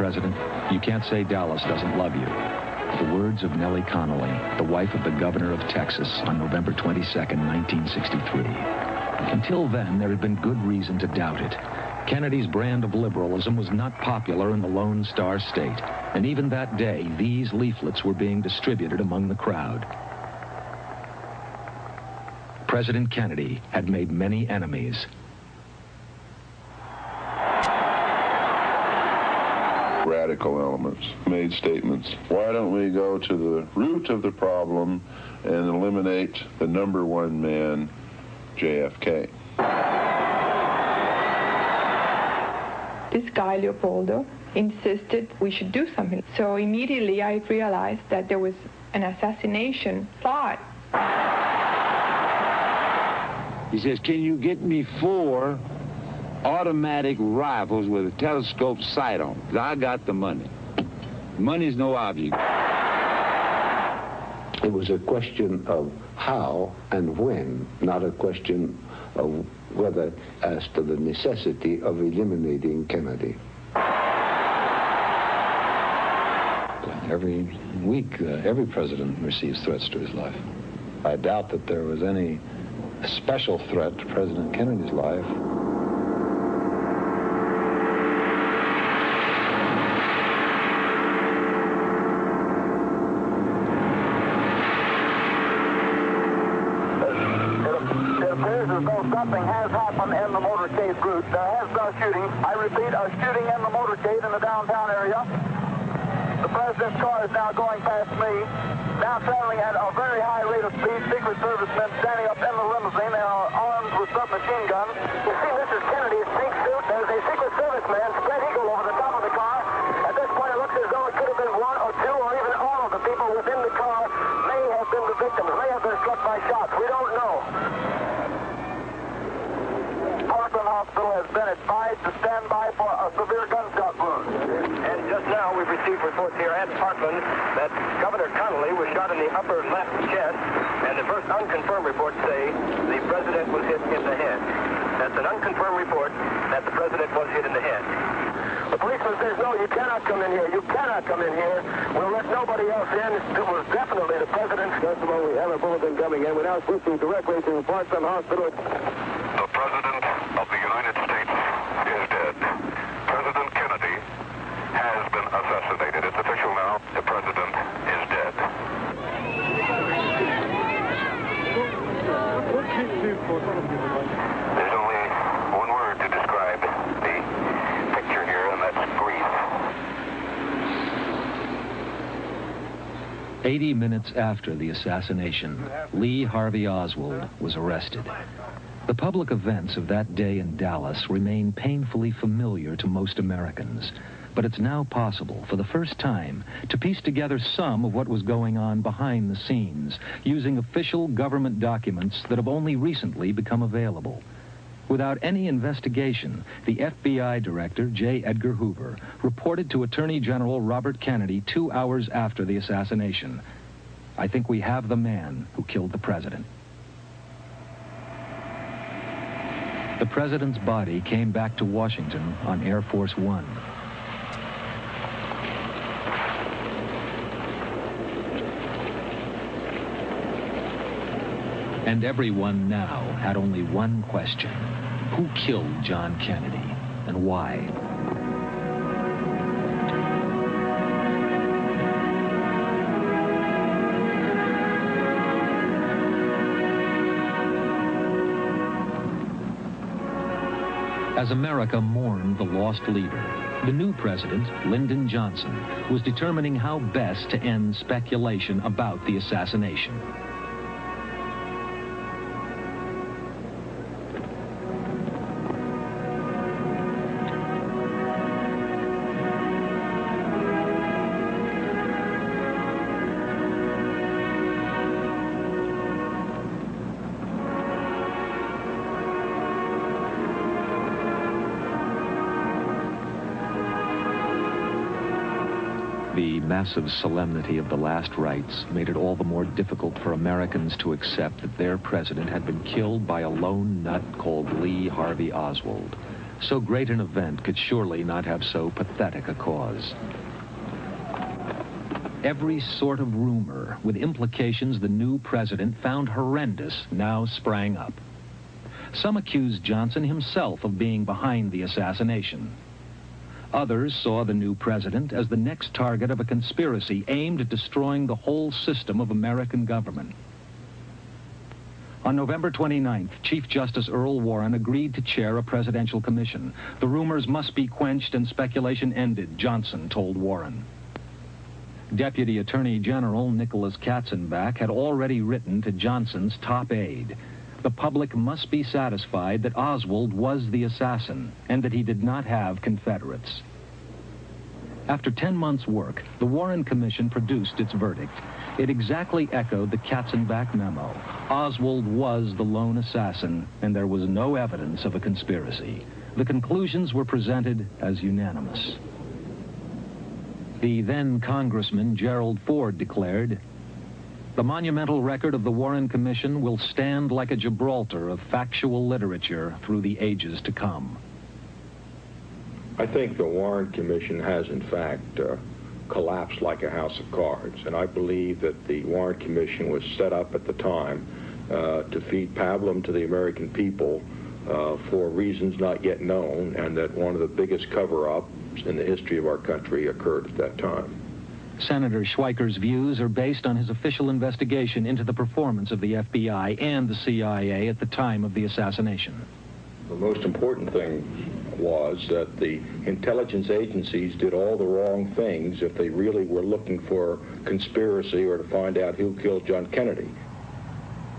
President, you can't say Dallas doesn't love you. The words of Nellie Connolly, the wife of the governor of Texas, on November 22nd, 1963. Until then, there had been good reason to doubt it. Kennedy's brand of liberalism was not popular in the Lone Star State, and even that day, these leaflets were being distributed among the crowd. President Kennedy had made many enemies. Radical elements made statements. Why don't we go to the root of the problem and eliminate the number one man, JFK? This guy, Leopoldo, insisted we should do something. So immediately I realized that there was an assassination plot. He says, can you get me 4 automatic rifles with a telescope sight on? 'Cause I got the money. Money's no object. It was a question of how and when, not a question of whether, as to the necessity of eliminating Kennedy. Every week, every president receives threats to his life. I doubt that there was any special threat to President Kennedy's life. Something has happened in the motorcade route. There has been a shooting. I repeat, a shooting in the motorcade in the downtown area. The president's car is now going past me, now traveling at a very high rate of speed. Secret Service men standing up in the limousine. They are armed with submachine guns. You see Mrs. Kennedy's pink suit. There's a Secret Service man, spread eagle over the top of the car. At this point, it looks as though it could have been 1 or 2 or even all of the people within the car may have been the victims, may have been struck by shots. We don't know. Hospital has been advised to stand by for a severe gunshot wound. And just now we've received reports here at Parkland that Governor Connolly was shot in the upper left chest, and the first unconfirmed reports say the president was hit in the head. That's an unconfirmed report that the president was hit in the head. The policeman says, no, you cannot come in here. You cannot come in here. We'll let nobody else in. It was definitely the president's. Just a moment, we have a bulletin coming in. We're now switching directly to Parkland Hospital. The President of the United States is dead. President Kennedy has been assassinated. It's official now. The President is dead. There's only one word to describe the picture here, and that's grief. 80 minutes after the assassination, Lee Harvey Oswald was arrested. The public events of that day in Dallas remain painfully familiar to most Americans, but it's now possible, for the first time, to piece together some of what was going on behind the scenes, using official government documents that have only recently become available. Without any investigation, the FBI director, J. Edgar Hoover, reported to Attorney General Robert Kennedy 2 hours after the assassination, "I think we have the man who killed the president." The president's body came back to Washington on Air Force One. And everyone now had only one question: who killed John Kennedy, and why? As America mourned the lost leader, the new president, Lyndon Johnson, was determining how best to end speculation about the assassination. The massive solemnity of the last rites made it all the more difficult for Americans to accept that their president had been killed by a lone nut called Lee Harvey Oswald. So great an event could surely not have so pathetic a cause. Every sort of rumor with implications the new president found horrendous now sprang up. Some accused Johnson himself of being behind the assassination. Others saw the new president as the next target of a conspiracy aimed at destroying the whole system of American government. On November 29th, Chief Justice Earl Warren agreed to chair a presidential commission. The rumors must be quenched and speculation ended, Johnson told Warren. Deputy Attorney General Nicholas Katzenbach had already written to Johnson's top aide. The public must be satisfied that Oswald was the assassin and that he did not have Confederates. After 10 months' work, the Warren Commission produced its verdict. It exactly echoed the Katzenbach memo. Oswald was the lone assassin, and there was no evidence of a conspiracy. The conclusions were presented as unanimous. The then Congressman Gerald Ford declared, "The monumental record of the Warren Commission will stand like a Gibraltar of factual literature through the ages to come." I think the Warren Commission has, in fact, collapsed like a house of cards. And I believe that the Warren Commission was set up at the time to feed pablum to the American people for reasons not yet known, and that one of the biggest cover-ups in the history of our country occurred at that time. Senator Schweiker's views are based on his official investigation into the performance of the FBI and the CIA at the time of the assassination. The most important thing was that the intelligence agencies did all the wrong things if they really were looking for conspiracy or to find out who killed John Kennedy.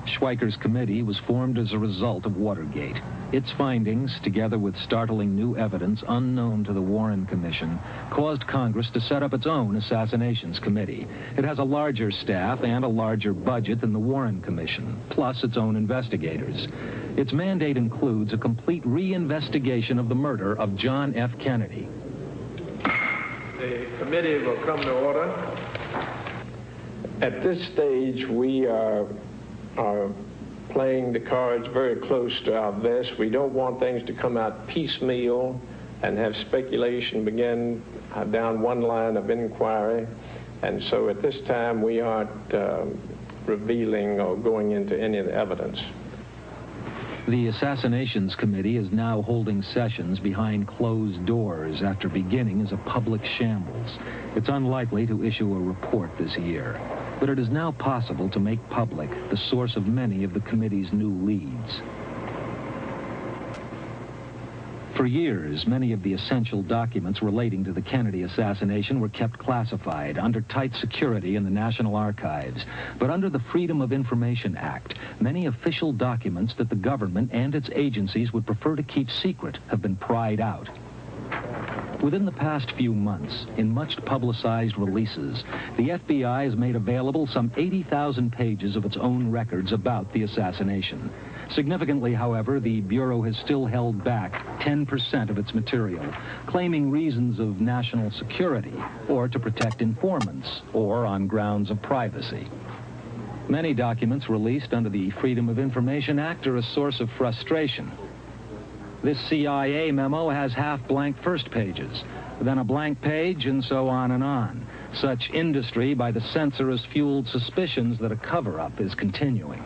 Schweiker's committee was formed as a result of Watergate. Its findings, together with startling new evidence unknown to the Warren Commission, caused Congress to set up its own Assassinations Committee. It has a larger staff and a larger budget than the Warren Commission, plus its own investigators. Its mandate includes a complete reinvestigation of the murder of John F. Kennedy. The committee will come to order. At this stage, we are playing the cards very close to our vest. We don't want things to come out piecemeal and have speculation begin down one line of inquiry. And so at this time, we aren't revealing or going into any of the evidence. The Assassinations Committee is now holding sessions behind closed doors after beginning as a public shambles. It's unlikely to issue a report this year, but it is now possible to make public the source of many of the committee's new leads. For years, many of the essential documents relating to the Kennedy assassination were kept classified under tight security in the National Archives. But under the Freedom of Information Act, many official documents that the government and its agencies would prefer to keep secret have been pried out. Within the past few months, in much publicized releases, the FBI has made available some 80,000 pages of its own records about the assassination. Significantly, however, the Bureau has still held back 10% of its material, claiming reasons of national security, or to protect informants, or on grounds of privacy. Many documents released under the Freedom of Information Act are a source of frustration. This CIA memo has half-blank first pages, then a blank page, and so on and on. Such industry by the censor has fueled suspicions that a cover-up is continuing.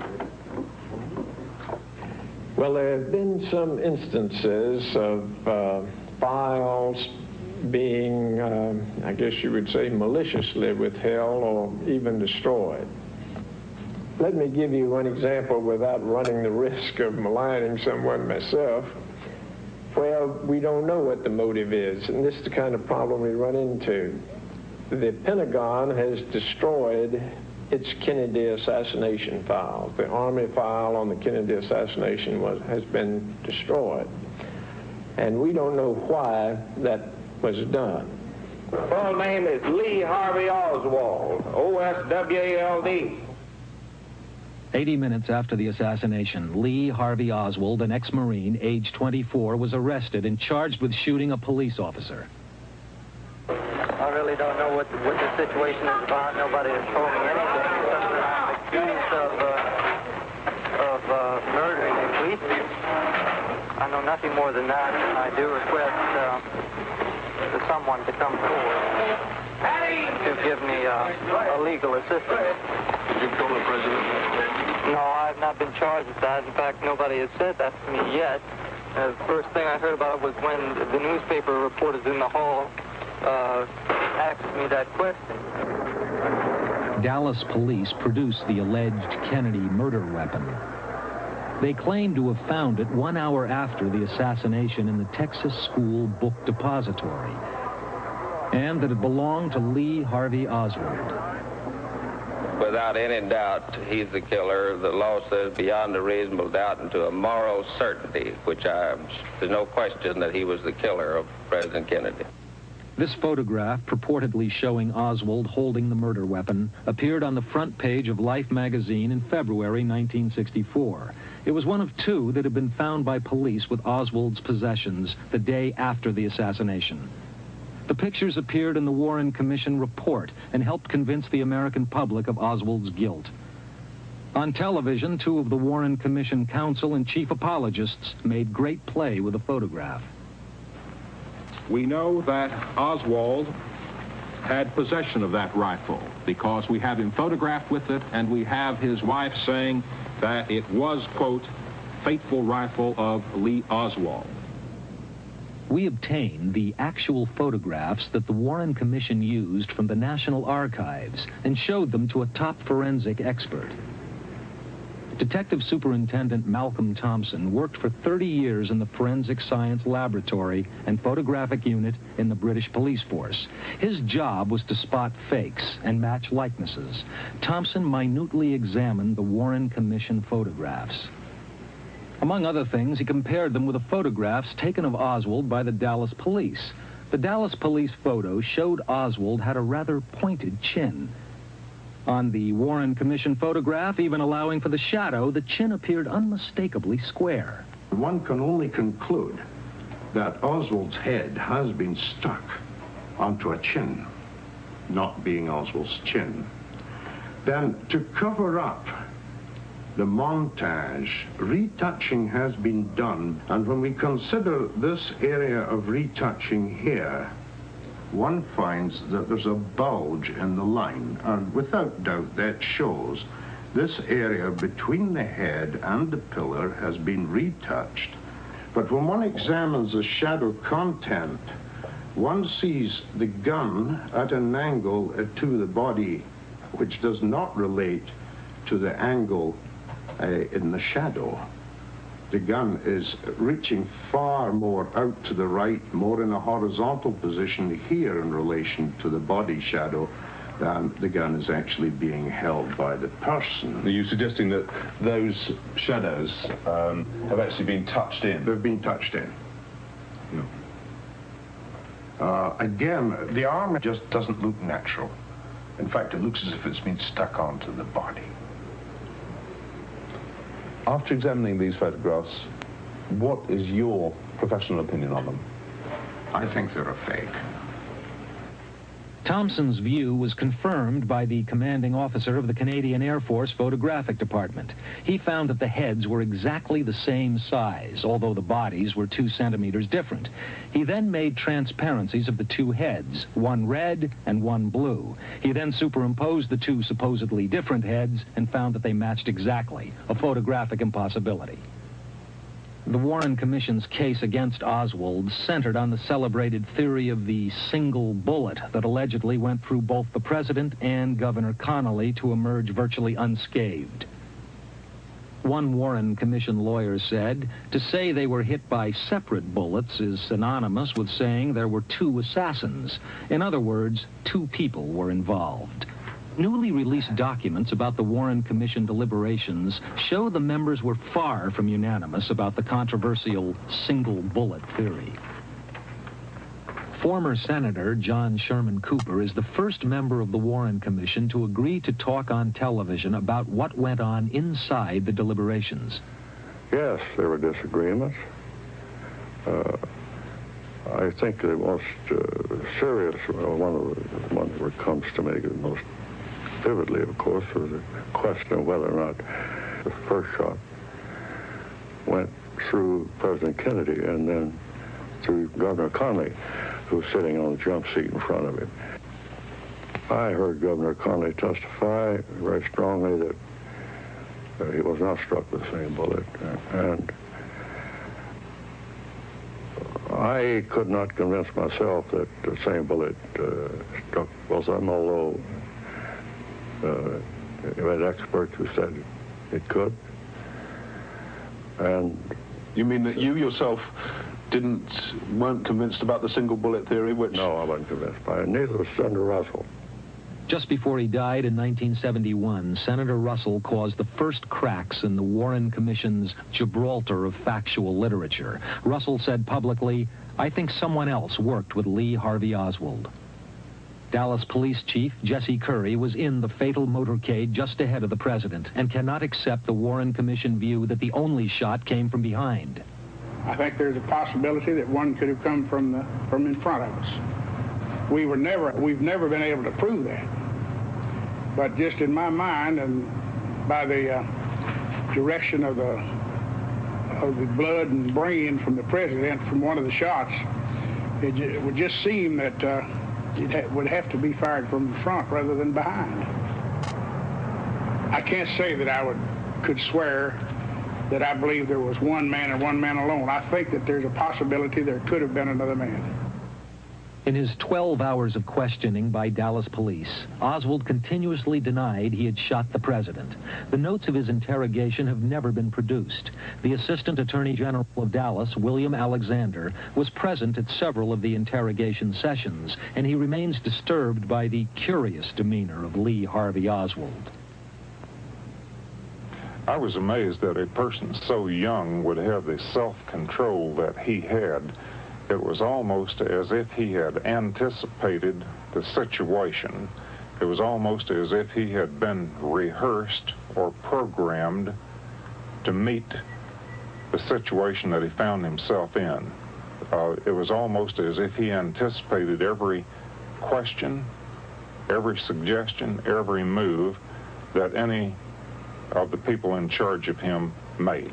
Well, there have been some instances of files being, I guess you would say, maliciously withheld or even destroyed. Let me give you one example without running the risk of maligning someone myself. Well, we don't know what the motive is, and this is the kind of problem we run into. The Pentagon has destroyed its Kennedy assassination files. The Army file on the Kennedy assassination has been destroyed. And we don't know why that was done. Full name is Lee Harvey Oswald, O-S-W-A-L-D. 80 minutes after the assassination, Lee Harvey Oswald, an ex-Marine, age 24, was arrested and charged with shooting a police officer. I really don't know what the situation is about. Nobody has told me anything except that I'm accused of murdering a police. I know nothing more than that. I do request for someone to come forward to give me a legal assistance. Did you kill the president? No, I've not been charged with that. In fact, nobody has said that to me yet. The first thing I heard about it was when the newspaper reporters in the hall asked me that question. Dallas police produced the alleged Kennedy murder weapon. They claim to have found it 1 hour after the assassination in the Texas School Book Depository, and that it belonged to Lee Harvey Oswald. Without any doubt, he's the killer. The law says beyond a reasonable doubt and to a moral certainty, which there's no question that he was the killer of President Kennedy. This photograph, purportedly showing Oswald holding the murder weapon, appeared on the front page of Life magazine in February 1964. It was one of two that had been found by police with Oswald's possessions the day after the assassination. The pictures appeared in the Warren Commission report and helped convince the American public of Oswald's guilt. On television, two of the Warren Commission counsel and chief apologists made great play with the photograph. We know that Oswald had possession of that rifle because we have him photographed with it, and we have his wife saying that it was, quote, faithful rifle of Lee Oswald. We obtained the actual photographs that the Warren Commission used from the National Archives and showed them to a top forensic expert. Detective Superintendent Malcolm Thompson worked for 30 years in the Forensic Science Laboratory and Photographic Unit in the British Police Force. His job was to spot fakes and match likenesses. Thompson minutely examined the Warren Commission photographs. Among other things, he compared them with the photographs taken of Oswald by the Dallas police. The Dallas police photo showed Oswald had a rather pointed chin. On the Warren Commission photograph, even allowing for the shadow, the chin appeared unmistakably square. One can only conclude that Oswald's head has been stuck onto a chin, not being Oswald's chin. Then, to cover up the montage, retouching has been done, and when we consider this area of retouching here, one finds that there's a bulge in the line, and without doubt that shows this area between the head and the pillar has been retouched. But when one examines the shadow content, one sees the gun at an angle to the body which does not relate to the angle in the shadow. The gun is reaching far more out to the right, more in a horizontal position here in relation to the body shadow than the gun is actually being held by the person. Are you suggesting that those shadows have actually been touched in? They've been touched in. No. Again, the arm just doesn't look natural. In fact, it looks as if it's been stuck onto the body. After examining these photographs, what is your professional opinion on them? I think they're a fake. Thompson's view was confirmed by the commanding officer of the Canadian Air Force Photographic Department. He found that the heads were exactly the same size, although the bodies were 2 centimeters different. He then made transparencies of the 2 heads, one red and one blue. He then superimposed the 2 supposedly different heads and found that they matched exactly, a photographic impossibility. The Warren Commission's case against Oswald centered on the celebrated theory of the single bullet that allegedly went through both the president and Governor Connally to emerge virtually unscathed. One Warren Commission lawyer said, to say they were hit by separate bullets is synonymous with saying there were 2 assassins. In other words, 2 people were involved. Newly released documents about the Warren Commission deliberations show the members were far from unanimous about the controversial single bullet theory. Former Senator John Sherman Cooper is the first member of the Warren Commission to agree to talk on television about what went on inside the deliberations. Yes, there were disagreements. I think the most serious one that comes to me the most vividly, of course, was the question of whether or not the first shot went through President Kennedy and then through Governor Connally, who was sitting on the jump seat in front of him. I heard Governor Connally testify very strongly that he was not struck with the same bullet, and I could not convince myself that the same bullet struck both of them, although you had experts who said it could. And you mean that you yourself weren't convinced about the single bullet theory? Which no, I wasn't convinced by it. Neither was Senator Russell. Just before he died in 1971, Senator Russell caused the first cracks in the Warren Commission's Gibraltar of factual literature. Russell said publicly, "I think someone else worked with Lee Harvey Oswald." Dallas Police Chief Jesse Curry was in the fatal motorcade just ahead of the president and cannot accept the Warren Commission view that the only shot came from behind. I think there's a possibility that one could have come from in front of us. We've never been able to prove that. But just in my mind, and by the direction of the blood and brain from the president from one of the shots, it would just seem that it would have to be fired from the front rather than behind. I can't say that I could swear that I believe there was one man and one man alone. I think that there's a possibility there could have been another man. In his 12 hours of questioning by Dallas police, Oswald continuously denied he had shot the president. The notes of his interrogation have never been produced. The Assistant Attorney General of Dallas, William Alexander, was present at several of the interrogation sessions, and he remains disturbed by the curious demeanor of Lee Harvey Oswald. I was amazed that a person so young would have the self-control that he had. It was almost as if he had anticipated the situation. It was almost as if he had been rehearsed or programmed to meet the situation that he found himself in. It was almost as if he anticipated every question, every suggestion, every move that any of the people in charge of him made.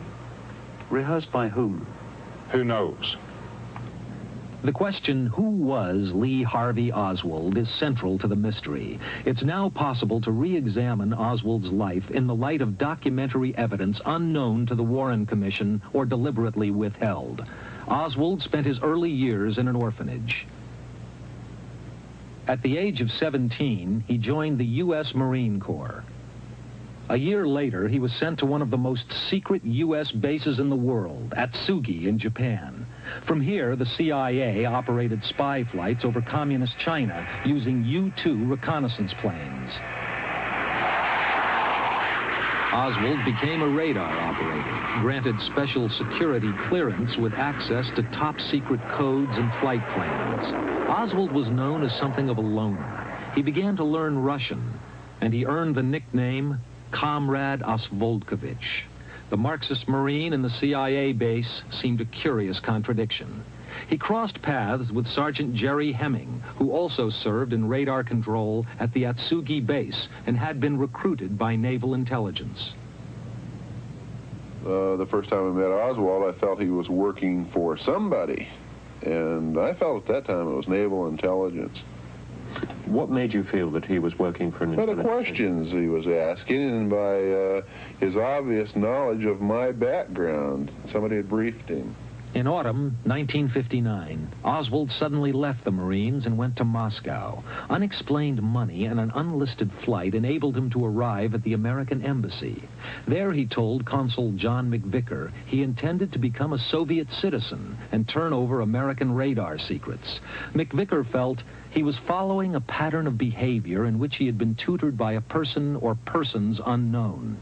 Rehearsed by whom? Who knows? The question, who was Lee Harvey Oswald, is central to the mystery. It's now possible to re-examine Oswald's life in the light of documentary evidence unknown to the Warren Commission or deliberately withheld. Oswald spent his early years in an orphanage. At the age of 17, he joined the U.S. Marine Corps. A year later, he was sent to one of the most secret U.S. bases in the world, Atsugi in Japan. From here, the CIA operated spy flights over communist China using U-2 reconnaissance planes. Oswald became a radar operator, granted special security clearance with access to top-secret codes and flight plans. Oswald was known as something of a loner. He began to learn Russian, and he earned the nickname Comrade Oswaldkovich. The Marxist Marine and the CIA base seemed a curious contradiction. He crossed paths with Sergeant Jerry Hemming, who also served in radar control at the Atsugi base and had been recruited by naval intelligence. The first time I met Oswald, I felt he was working for somebody. And I felt at that time it was naval intelligence. What made you feel that he was working for an intelligence? By the questions he was asking and by his obvious knowledge of my background. Somebody had briefed him. In autumn 1959, Oswald suddenly left the Marines and went to Moscow. Unexplained money and an unlisted flight enabled him to arrive at the American Embassy. There he told Consul John McVicker he intended to become a Soviet citizen and turn over American radar secrets. McVicker felt he was following a pattern of behavior in which he had been tutored by a person or persons unknown.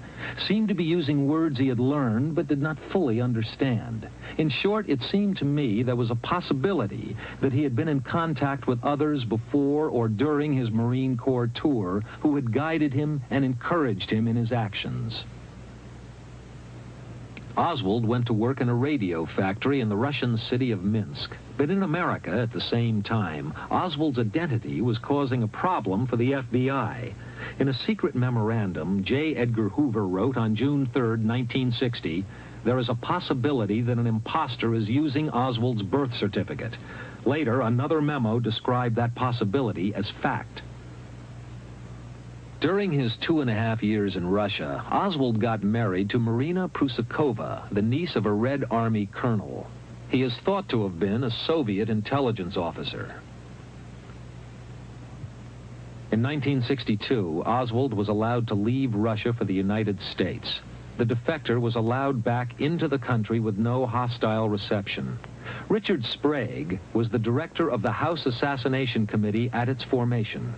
Seemed to be using words he had learned but did not fully understand. In short, it seemed to me there was a possibility that he had been in contact with others before or during his Marine Corps tour who had guided him and encouraged him in his actions. Oswald went to work in a radio factory in the Russian city of Minsk. But in America, at the same time, Oswald's identity was causing a problem for the FBI. In a secret memorandum, J. Edgar Hoover wrote on June 3, 1960, there is a possibility that an imposter is using Oswald's birth certificate. Later, another memo described that possibility as fact. During his 2.5 years in Russia, Oswald got married to Marina Prusakova, the niece of a Red Army colonel. He is thought to have been a Soviet intelligence officer. In 1962, Oswald was allowed to leave Russia for the United States. The defector was allowed back into the country with no hostile reception. Richard Sprague was the director of the House Assassination Committee at its formation.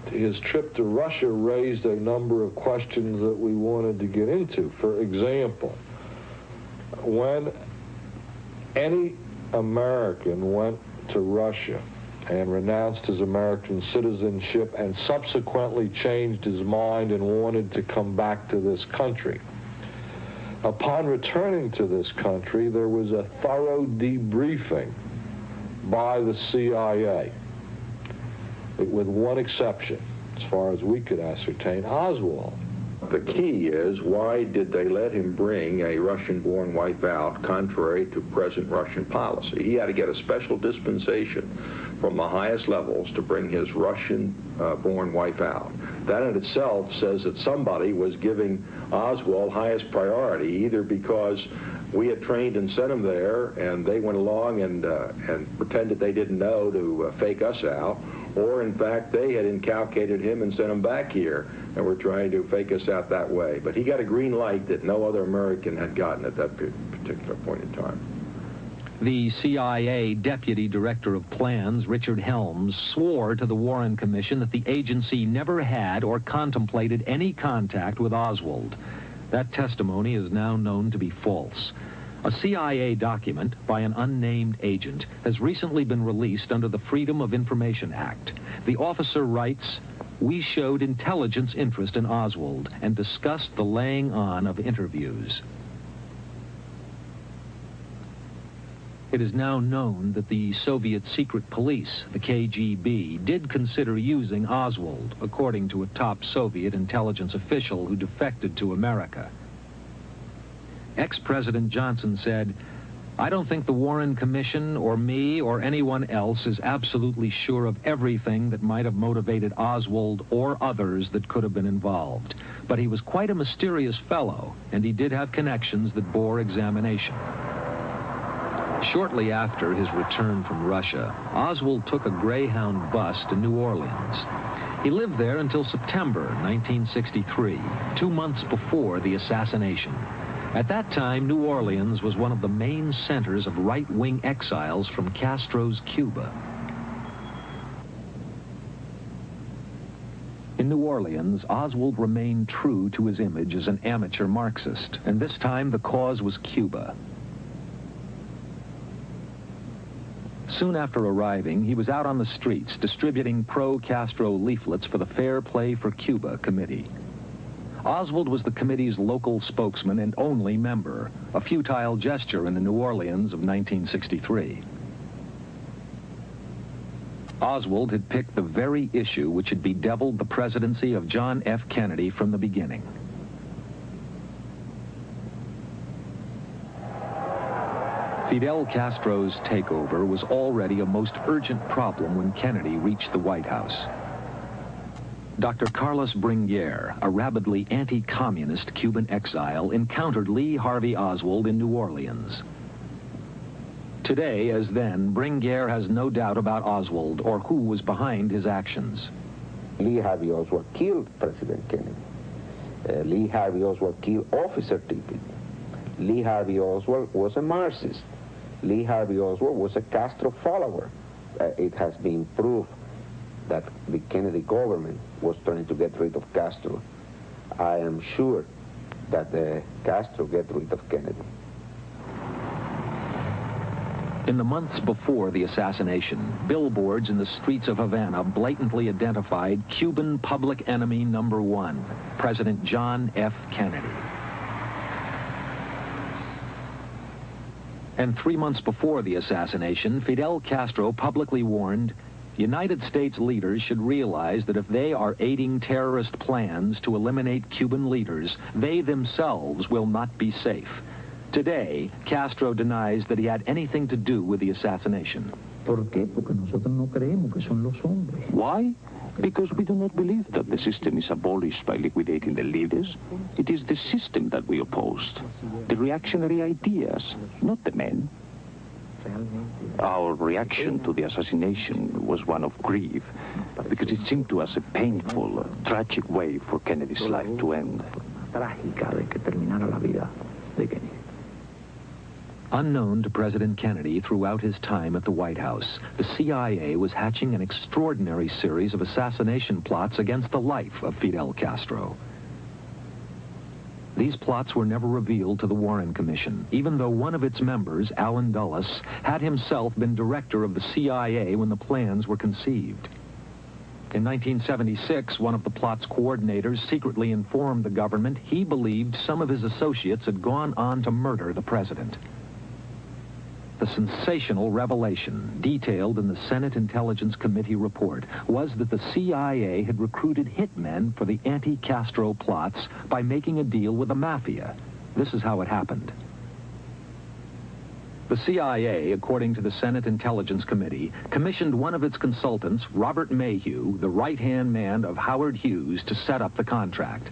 His trip to Russia raised a number of questions that we wanted to get into. For example, when any American went to Russia and renounced his American citizenship and subsequently changed his mind and wanted to come back to this country, upon returning to this country, there was a thorough debriefing by the CIA, with one exception, as far as we could ascertain, Oswald. The key is, why did they let him bring a Russian-born wife out contrary to present Russian policy? He had to get a special dispensation from the highest levels to bring his Russian-born wife out. That in itself says that somebody was giving Oswald highest priority, either because we had trained and sent him there and they went along and pretended they didn't know to fake us out, or in fact they had inculcated him and sent him back here and were trying to fake us out that way. But he got a green light that no other American had gotten at that particular point in time. The CIA Deputy Director of Plans, Richard Helms, swore to the Warren Commission that the agency never had or contemplated any contact with Oswald. That testimony is now known to be false. A CIA document by an unnamed agent has recently been released under the Freedom of Information Act. The officer writes, "We showed intelligence interest in Oswald and discussed the laying on of interviews." It is now known that the Soviet secret police, the KGB, did consider using Oswald, according to a top Soviet intelligence official who defected to America. Ex-President Johnson said, "I don't think the Warren Commission or me or anyone else is absolutely sure of everything that might have motivated Oswald or others that could have been involved. But he was quite a mysterious fellow, and he did have connections that bore examination." Shortly after his return from Russia, Oswald took a Greyhound bus to New Orleans. He lived there until September 1963, 2 months before the assassination. At that time, New Orleans was one of the main centers of right-wing exiles from Castro's Cuba. In New Orleans, Oswald remained true to his image as an amateur Marxist, and this time the cause was Cuba. Soon after arriving, he was out on the streets distributing pro-Castro leaflets for the Fair Play for Cuba committee. Oswald was the committee's local spokesman and only member, a futile gesture in the New Orleans of 1963. Oswald had picked the very issue which had bedeviled the presidency of John F. Kennedy from the beginning. Fidel Castro's takeover was already a most urgent problem when Kennedy reached the White House. Dr. Carlos Bringuier, a rabidly anti-communist Cuban exile, encountered Lee Harvey Oswald in New Orleans. Today, as then, Bringuier has no doubt about Oswald or who was behind his actions. Lee Harvey Oswald killed President Kennedy. Lee Harvey Oswald killed Officer Tippit. Lee Harvey Oswald was a Marxist. Lee Harvey Oswald was a Castro follower. It has been proved that the Kennedy government was trying to get rid of Castro. I am sure that Castro get rid of Kennedy. In the months before the assassination, billboards in the streets of Havana blatantly identified Cuban public enemy number 1, President John F. Kennedy. And 3 months before the assassination, Fidel Castro publicly warned, United States leaders should realize that if they are aiding terrorist plans to eliminate Cuban leaders, they themselves will not be safe. Today, Castro denies that he had anything to do with the assassination. ¿Por qué? Porque nosotros no creemos que son los hombres. Why? Because we do not believe that the system is abolished by liquidating the leaders. It is the system that we opposed. The reactionary ideas, not the men. Our reaction to the assassination was one of grief, because it seemed to us a painful, tragic way for Kennedy's life to end. Trágica de que terminara la vida de Kennedy. Unknown to President Kennedy throughout his time at the White House, the CIA was hatching an extraordinary series of assassination plots against the life of Fidel Castro. These plots were never revealed to the Warren Commission, even though one of its members, Allen Dulles, had himself been director of the CIA when the plans were conceived. In 1976, one of the plot's coordinators secretly informed the government he believed some of his associates had gone on to murder the president. The sensational revelation, detailed in the Senate Intelligence Committee report, was that the CIA had recruited hitmen for the anti-Castro plots by making a deal with the mafia. This is how it happened. The CIA, according to the Senate Intelligence Committee, commissioned one of its consultants, Robert Mayhew, the right-hand man of Howard Hughes, to set up the contract.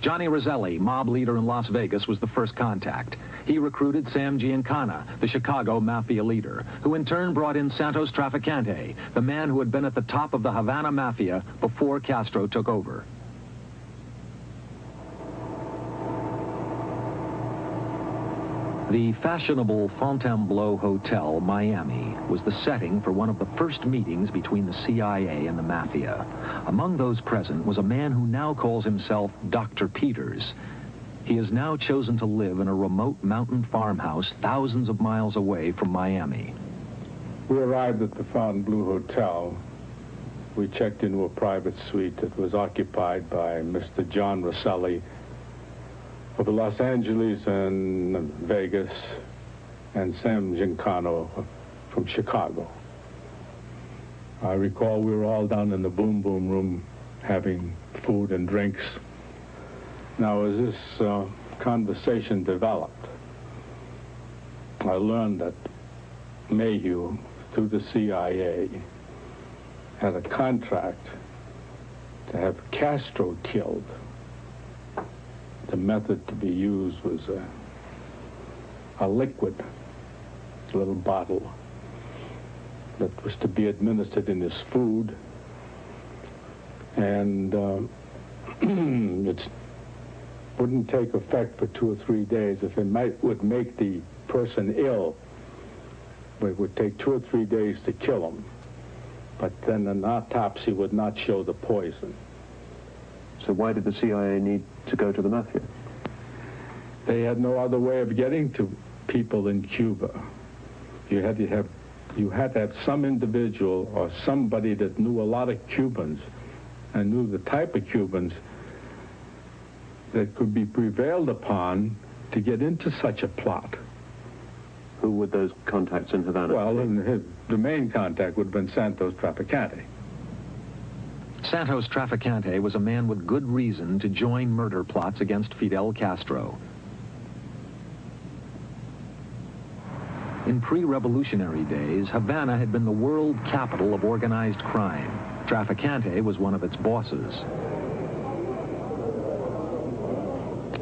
Johnny Roselli, mob leader in Las Vegas, was the first contact. He recruited Sam Giancana, the Chicago mafia leader, who in turn brought in Santos Trafficante, the man who had been at the top of the Havana mafia before Castro took over. The fashionable Fontainebleau Hotel, Miami, was the setting for one of the first meetings between the CIA and the mafia. Among those present was a man who now calls himself Dr. Peters. He has now chosen to live in a remote mountain farmhouse thousands of miles away from Miami. We arrived at the Fontainebleau Hotel. We checked into a private suite that was occupied by Mr. John Roselli of Los Angeles and Vegas, and Sam Giancana from Chicago. I recall we were all down in the boom boom room having food and drinks. Now, as this conversation developed, I learned that Mayhew, through the CIA, had a contract to have Castro killed. The method to be used was a liquid, little bottle, that was to be administered in his food, and it wouldn't take effect for 2 or 3 days. If it would make the person ill, it would take 2 or 3 days to kill him, but then an autopsy would not show the poison. So why did the CIA need to go to the mafia? They had no other way of getting to people in Cuba. You had to have some individual or somebody that knew a lot of Cubans and knew the type of Cubans that could be prevailed upon to get into such a plot. Who were those contacts in Havana? Well, the main contact would have been Santos Trafficante. Santos Trafficante was a man with good reason to join murder plots against Fidel Castro. In pre-revolutionary days, Havana had been the world capital of organized crime. Trafficante was one of its bosses.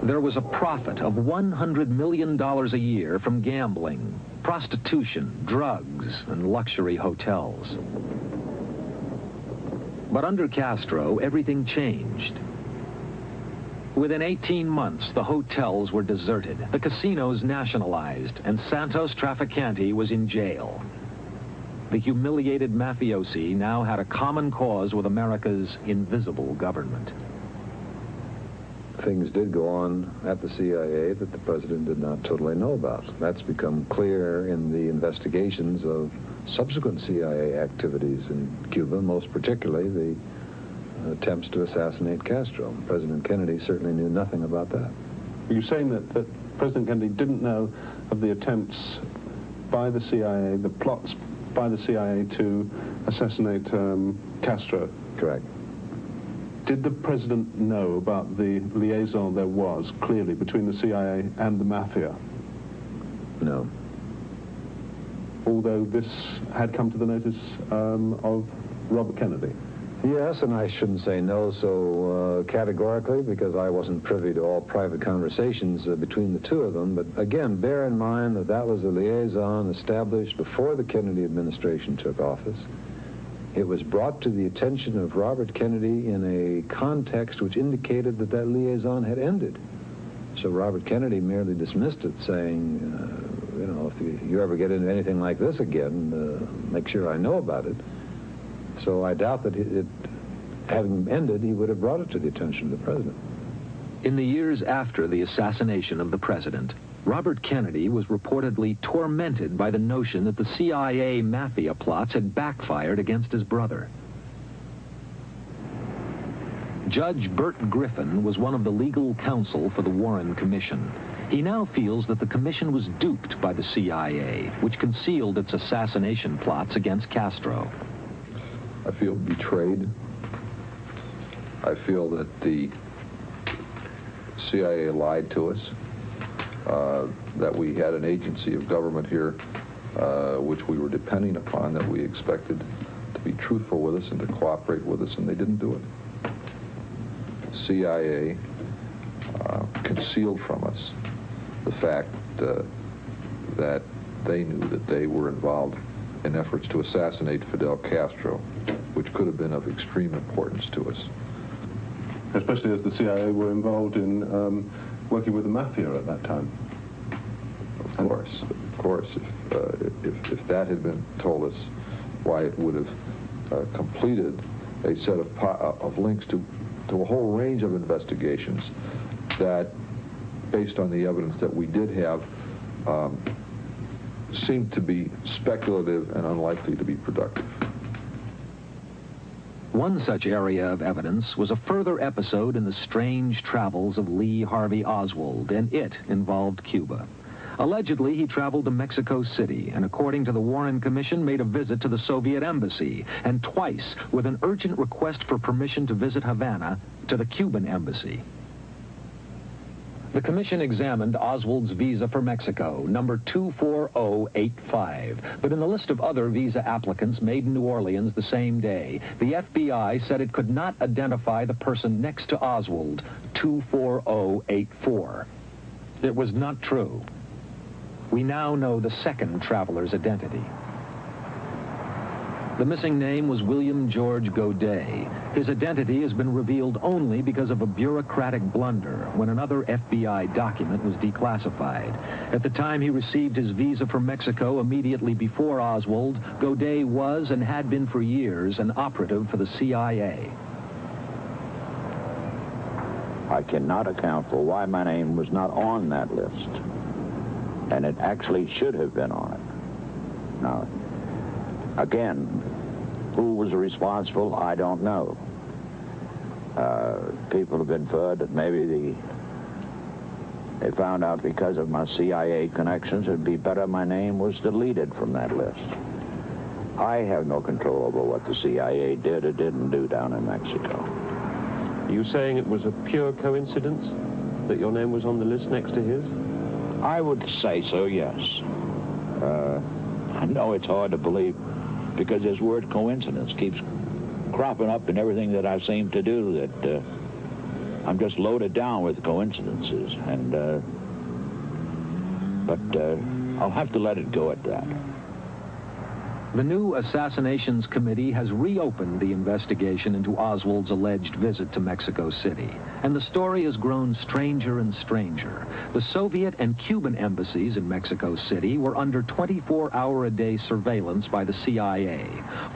There was a profit of $100 million a year from gambling, prostitution, drugs, and luxury hotels. But under Castro, everything changed. Within 18 months, the hotels were deserted, the casinos nationalized, and Santos Trafficante was in jail. The humiliated mafiosi now had a common cause with America's invisible government. Things did go on at the CIA that the president did not totally know about. That's become clear in the investigations of subsequent CIA activities in Cuba, most particularly the attempts to assassinate Castro. President Kennedy certainly knew nothing about that. Are you saying that President Kennedy didn't know of the attempts by the CIA, the plots by the CIA to assassinate Castro? Correct. Did the president know about the liaison there was, clearly, between the CIA and the mafia? No. Although this had come to the notice of Robert Kennedy. Yes, and I shouldn't say no so categorically, because I wasn't privy to all private conversations between the two of them. But again, bear in mind that that was a liaison established before the Kennedy administration took office. It was brought to the attention of Robert Kennedy in a context which indicated that that liaison had ended. So Robert Kennedy merely dismissed it, saying, you know, if you ever get into anything like this again, make sure I know about it. So I doubt that it having ended, he would have brought it to the attention of the president. In the years after the assassination of the president, Robert Kennedy was reportedly tormented by the notion that the CIA mafia plots had backfired against his brother. Judge Burt Griffin was one of the legal counsel for the Warren Commission. He now feels that the commission was duped by the CIA, which concealed its assassination plots against Castro. I feel betrayed. I feel that the CIA lied to us, that we had an agency of government here which we were depending upon, that we expected to be truthful with us and to cooperate with us, and they didn't do it. The CIA concealed from us the fact that they knew that they were involved in efforts to assassinate Fidel Castro, which could have been of extreme importance to us. Especially as the CIA were involved in working with the mafia at that time. Of course. If that had been told us, why, it would have completed a set of links to a whole range of investigations that, based on the evidence that we did have, seemed to be speculative and unlikely to be productive. One such area of evidence was a further episode in the strange travels of Lee Harvey Oswald, and it involved Cuba. Allegedly, he traveled to Mexico City and, according to the Warren Commission, made a visit to the Soviet embassy, and twice, with an urgent request for permission to visit Havana, to the Cuban embassy. The commission examined Oswald's visa for Mexico, number 24085. But in the list of other visa applicants made in New Orleans the same day, the FBI said it could not identify the person next to Oswald, 24084. It was not true. We now know the second traveler's identity. The missing name was William George Godet. His identity has been revealed only because of a bureaucratic blunder when another FBI document was declassified. At the time he received his visa for Mexico immediately before Oswald, Godet was and had been for years an operative for the CIA. I cannot account for why my name was not on that list. And it actually should have been on it. Now, again, who was responsible, I don't know. People have inferred that maybe they found out because of my CIA connections, it'd be better my name was deleted from that list. I have no control over what the CIA did or didn't do down in Mexico. Are you saying it was a pure coincidence that your name was on the list next to his? I would say so, yes. I know it's hard to believe because this word coincidence keeps cropping up in everything that I seem to do, that I'm just loaded down with coincidences, and but I'll have to let it go at that. The new Assassinations Committee has reopened the investigation into Oswald's alleged visit to Mexico City, and the story has grown stranger and stranger. The Soviet and Cuban embassies in Mexico City were under 24-hour-a-day surveillance by the CIA.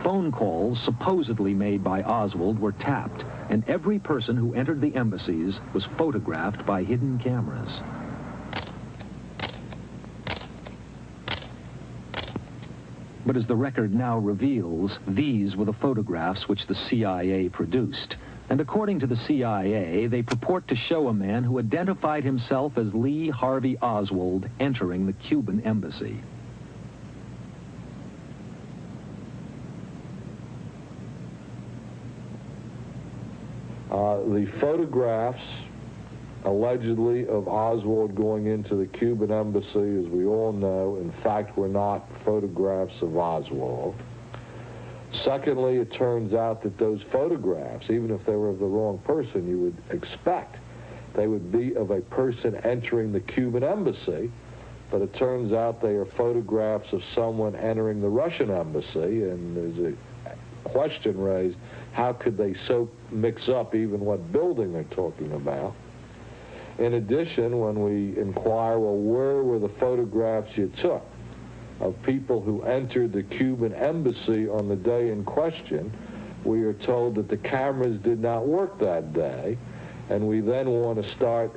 Phone calls supposedly made by Oswald were tapped, and every person who entered the embassies was photographed by hidden cameras. But as the record now reveals, these were the photographs which the CIA produced. And according to the CIA, they purport to show a man who identified himself as Lee Harvey Oswald entering the Cuban embassy. The photographs allegedly of Oswald going into the Cuban embassy, as we all know, in fact, were not photographs of Oswald. Secondly, it turns out that those photographs, even if they were of the wrong person, you would expect they would be of a person entering the Cuban embassy, but it turns out they are photographs of someone entering the Russian embassy, and there's a question raised, how could they so mix up even what building they're talking about? In addition, when we inquire, well, where were the photographs you took of people who entered the Cuban embassy on the day in question, we are told that the cameras did not work that day, and we then want to start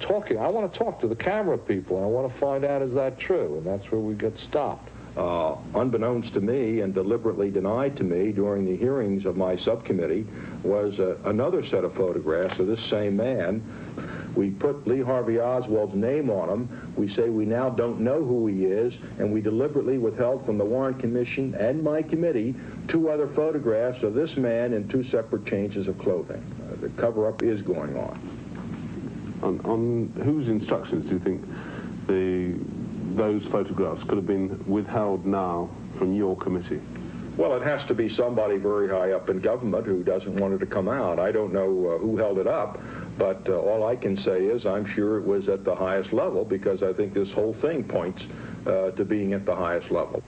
talking. I want to talk to the camera people, and I want to find out, is that true? And that's where we get stopped. Unbeknownst to me and deliberately denied to me during the hearings of my subcommittee was another set of photographs of this same man. We put Lee Harvey Oswald's name on them. We say we now don't know who he is, and we deliberately withheld from the Warren Commission and my committee 2 other photographs of this man in 2 separate changes of clothing. The cover-up is going on. On whose instructions do you think those photographs could have been withheld now from your committee? Well, it has to be somebody very high up in government who doesn't want it to come out. I don't know who held it up, but all I can say is I'm sure it was at the highest level, because I think this whole thing points to being at the highest level.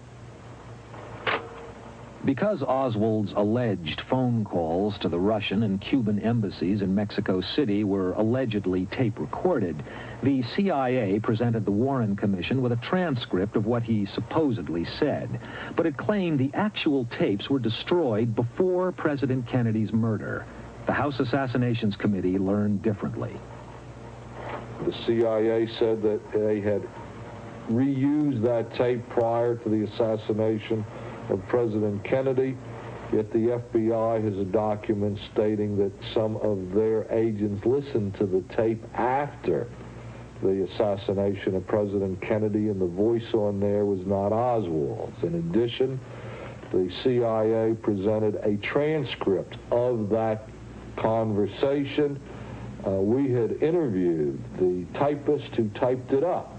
Because Oswald's alleged phone calls to the Russian and Cuban embassies in Mexico City were allegedly tape-recorded, the CIA presented the Warren Commission with a transcript of what he supposedly said, but it claimed the actual tapes were destroyed before President Kennedy's murder. The House Assassinations Committee learned differently. The CIA said that they had reused that tape prior to the assassination of President Kennedy, yet the FBI has a document stating that some of their agents listened to the tape after the assassination of President Kennedy, and the voice on there was not Oswald's. In addition, the CIA presented a transcript of that conversation. We had interviewed the typist who typed it up,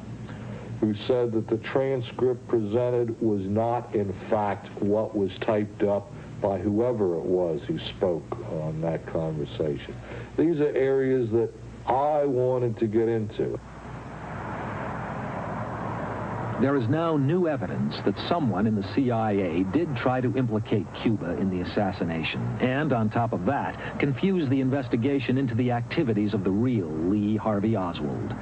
who said that the transcript presented was not, in fact, what was typed up by whoever it was who spoke on that conversation. These are areas that I wanted to get into. There is now new evidence that someone in the CIA did try to implicate Cuba in the assassination, and on top of that, confuse the investigation into the activities of the real Lee Harvey Oswald.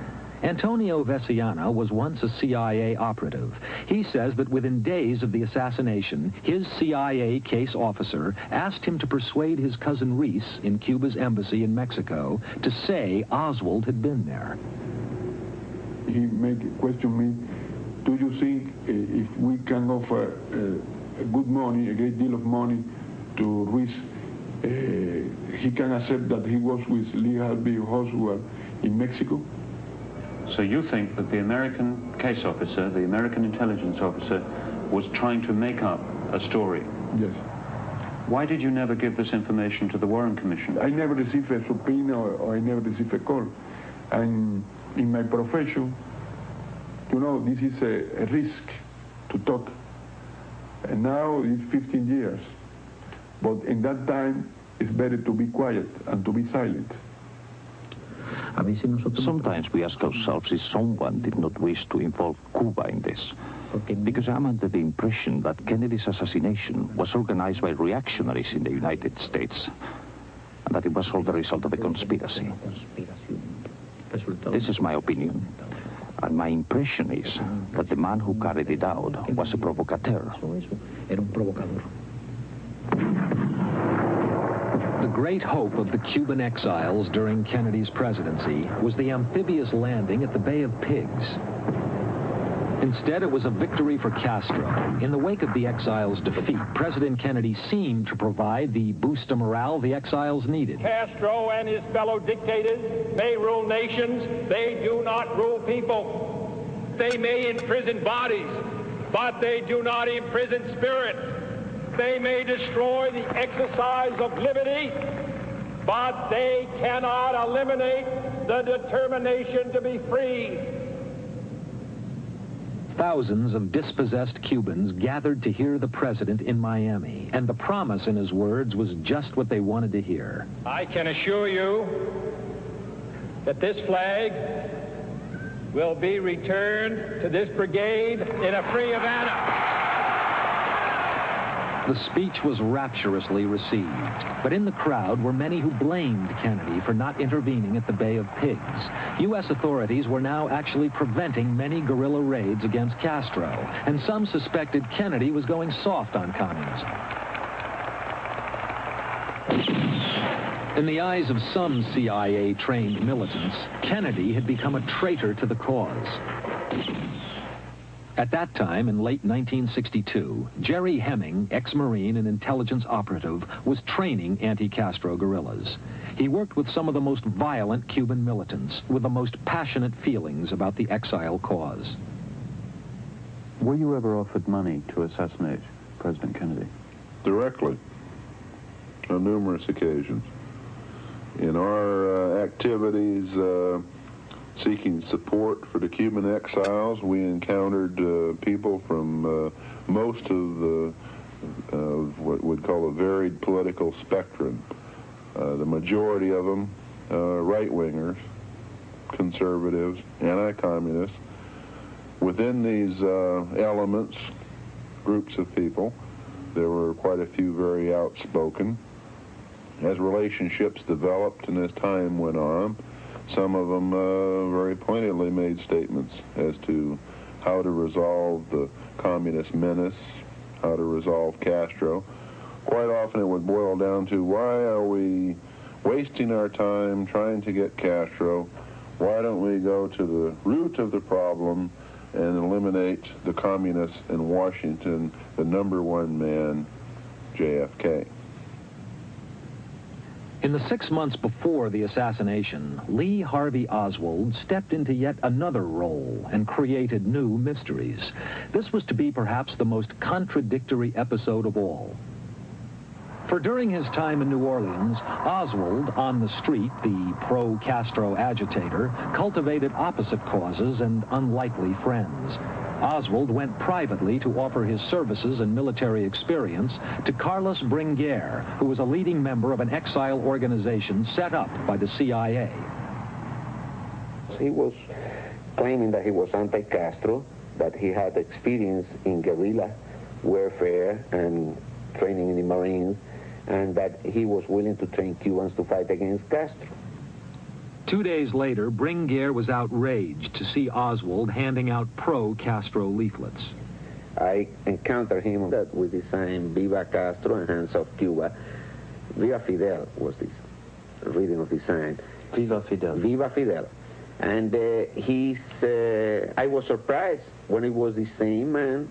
Antonio Veciana was once a CIA operative. He says that within days of the assassination, his CIA case officer asked him to persuade his cousin Reese in Cuba's embassy in Mexico to say Oswald had been there. He questioned me, do you think if we can offer good money, a great deal of money to Reese, he can accept that he was with Lee Harvey Oswald in Mexico? So you think that the American case officer, the American intelligence officer, was trying to make up a story? Yes. Why did you never give this information to the Warren Commission? I never received a subpoena or I never received a call. And in my profession, you know, this is a risk to talk. And now it's 15 years. But in that time, it's better to be quiet and to be silent. Sometimes we ask ourselves if someone did not wish to involve Cuba in this. Because I'm under the impression that Kennedy's assassination was organized by reactionaries in the United States, and that it was all the result of a conspiracy. This is my opinion. And my impression is that the man who carried it out was a provocateur. The great hope of the Cuban exiles during Kennedy's presidency was the amphibious landing at the Bay of Pigs. Instead, it was a victory for Castro. In the wake of the exiles' defeat, President Kennedy seemed to provide the boost of morale the exiles needed. Castro and his fellow dictators may rule nations. They do not rule people. They may imprison bodies, but they do not imprison spirit. They may destroy the exercise of liberty, but they cannot eliminate the determination to be free. Thousands of dispossessed Cubans gathered to hear the president in Miami, and the promise in his words was just what they wanted to hear. I can assure you that this flag will be returned to this brigade in a free Havana. The speech was rapturously received, but in the crowd were many who blamed Kennedy for not intervening at the Bay of Pigs. U.S. authorities were now actually preventing many guerrilla raids against Castro, and some suspected Kennedy was going soft on communism. In the eyes of some CIA-trained militants, Kennedy had become a traitor to the cause. At that time, in late 1962, Jerry Hemming, ex-Marine and intelligence operative, was training anti-Castro guerrillas. He worked with some of the most violent Cuban militants, with the most passionate feelings about the exile cause. Were you ever offered money to assassinate President Kennedy? Directly, on numerous occasions. In our activities seeking support for the Cuban exiles, we encountered people from most of what we'd call a varied political spectrum. The majority of them right-wingers, conservatives, anti-communists. Within these elements, groups of people, there were quite a few very outspoken. As relationships developed and as time went on, some of them very pointedly made statements as to how to resolve the communist menace, how to resolve Castro. Quite often it would boil down to, why are we wasting our time trying to get Castro? Why don't we go to the root of the problem and eliminate the communists in Washington, the #1 man, JFK? In the 6 months before the assassination, Lee Harvey Oswald stepped into yet another role and created new mysteries. This was to be perhaps the most contradictory episode of all. For during his time in New Orleans, Oswald, on the street, the pro-Castro agitator, cultivated opposite causes and unlikely friends. Oswald went privately to offer his services and military experience to Carlos Bringuier, who was a leading member of an exile organization set up by the CIA. He was claiming that he was anti-Castro, that he had experience in guerrilla warfare and training in the Marines, and that he was willing to train Cubans to fight against Castro. 2 days later, Bringuier was outraged to see Oswald handing out pro-Castro leaflets. I encountered him that with the sign Viva Castro and Hands Off Cuba. Viva Fidel was this reading of the sign. Viva Fidel. Viva Fidel. And I was surprised when it was the same man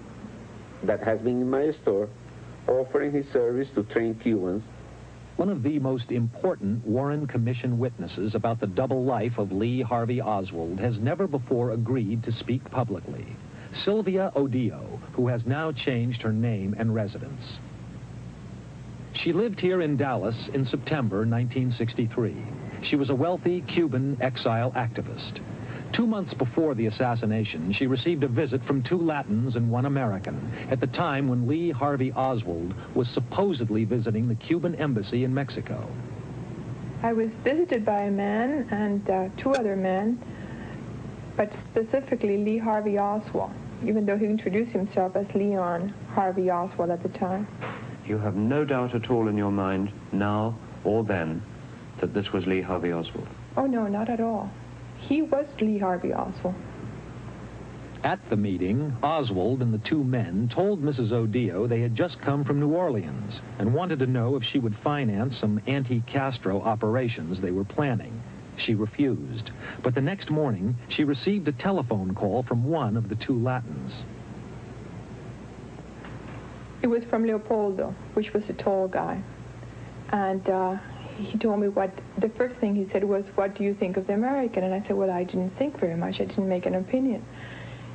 that has been in my store offering his service to train Cubans. One of the most important Warren Commission witnesses about the double life of Lee Harvey Oswald has never before agreed to speak publicly. Sylvia Odillo, who has now changed her name and residence. She lived here in Dallas in September 1963. She was a wealthy Cuban exile activist. 2 months before the assassination, she received a visit from 2 Latins and 1 American at the time when Lee Harvey Oswald was supposedly visiting the Cuban embassy in Mexico. I was visited by a man and 2 other men, but specifically Lee Harvey Oswald, even though he introduced himself as Leon Harvey Oswald at the time. You have no doubt at all in your mind, now or then, that this was Lee Harvey Oswald? Oh, no, not at all. He was Lee Harvey Oswald. At the meeting, Oswald and the 2 men told Mrs. Odillo they had just come from New Orleans and wanted to know if she would finance some anti-Castro operations they were planning. She refused. But the next morning, she received a telephone call from one of the 2 Latins. It was from Leopoldo, which was a tall guy. And he told me the first thing he said was, "What do you think of the American?" And I said, well, I didn't think very much. I didn't make an opinion.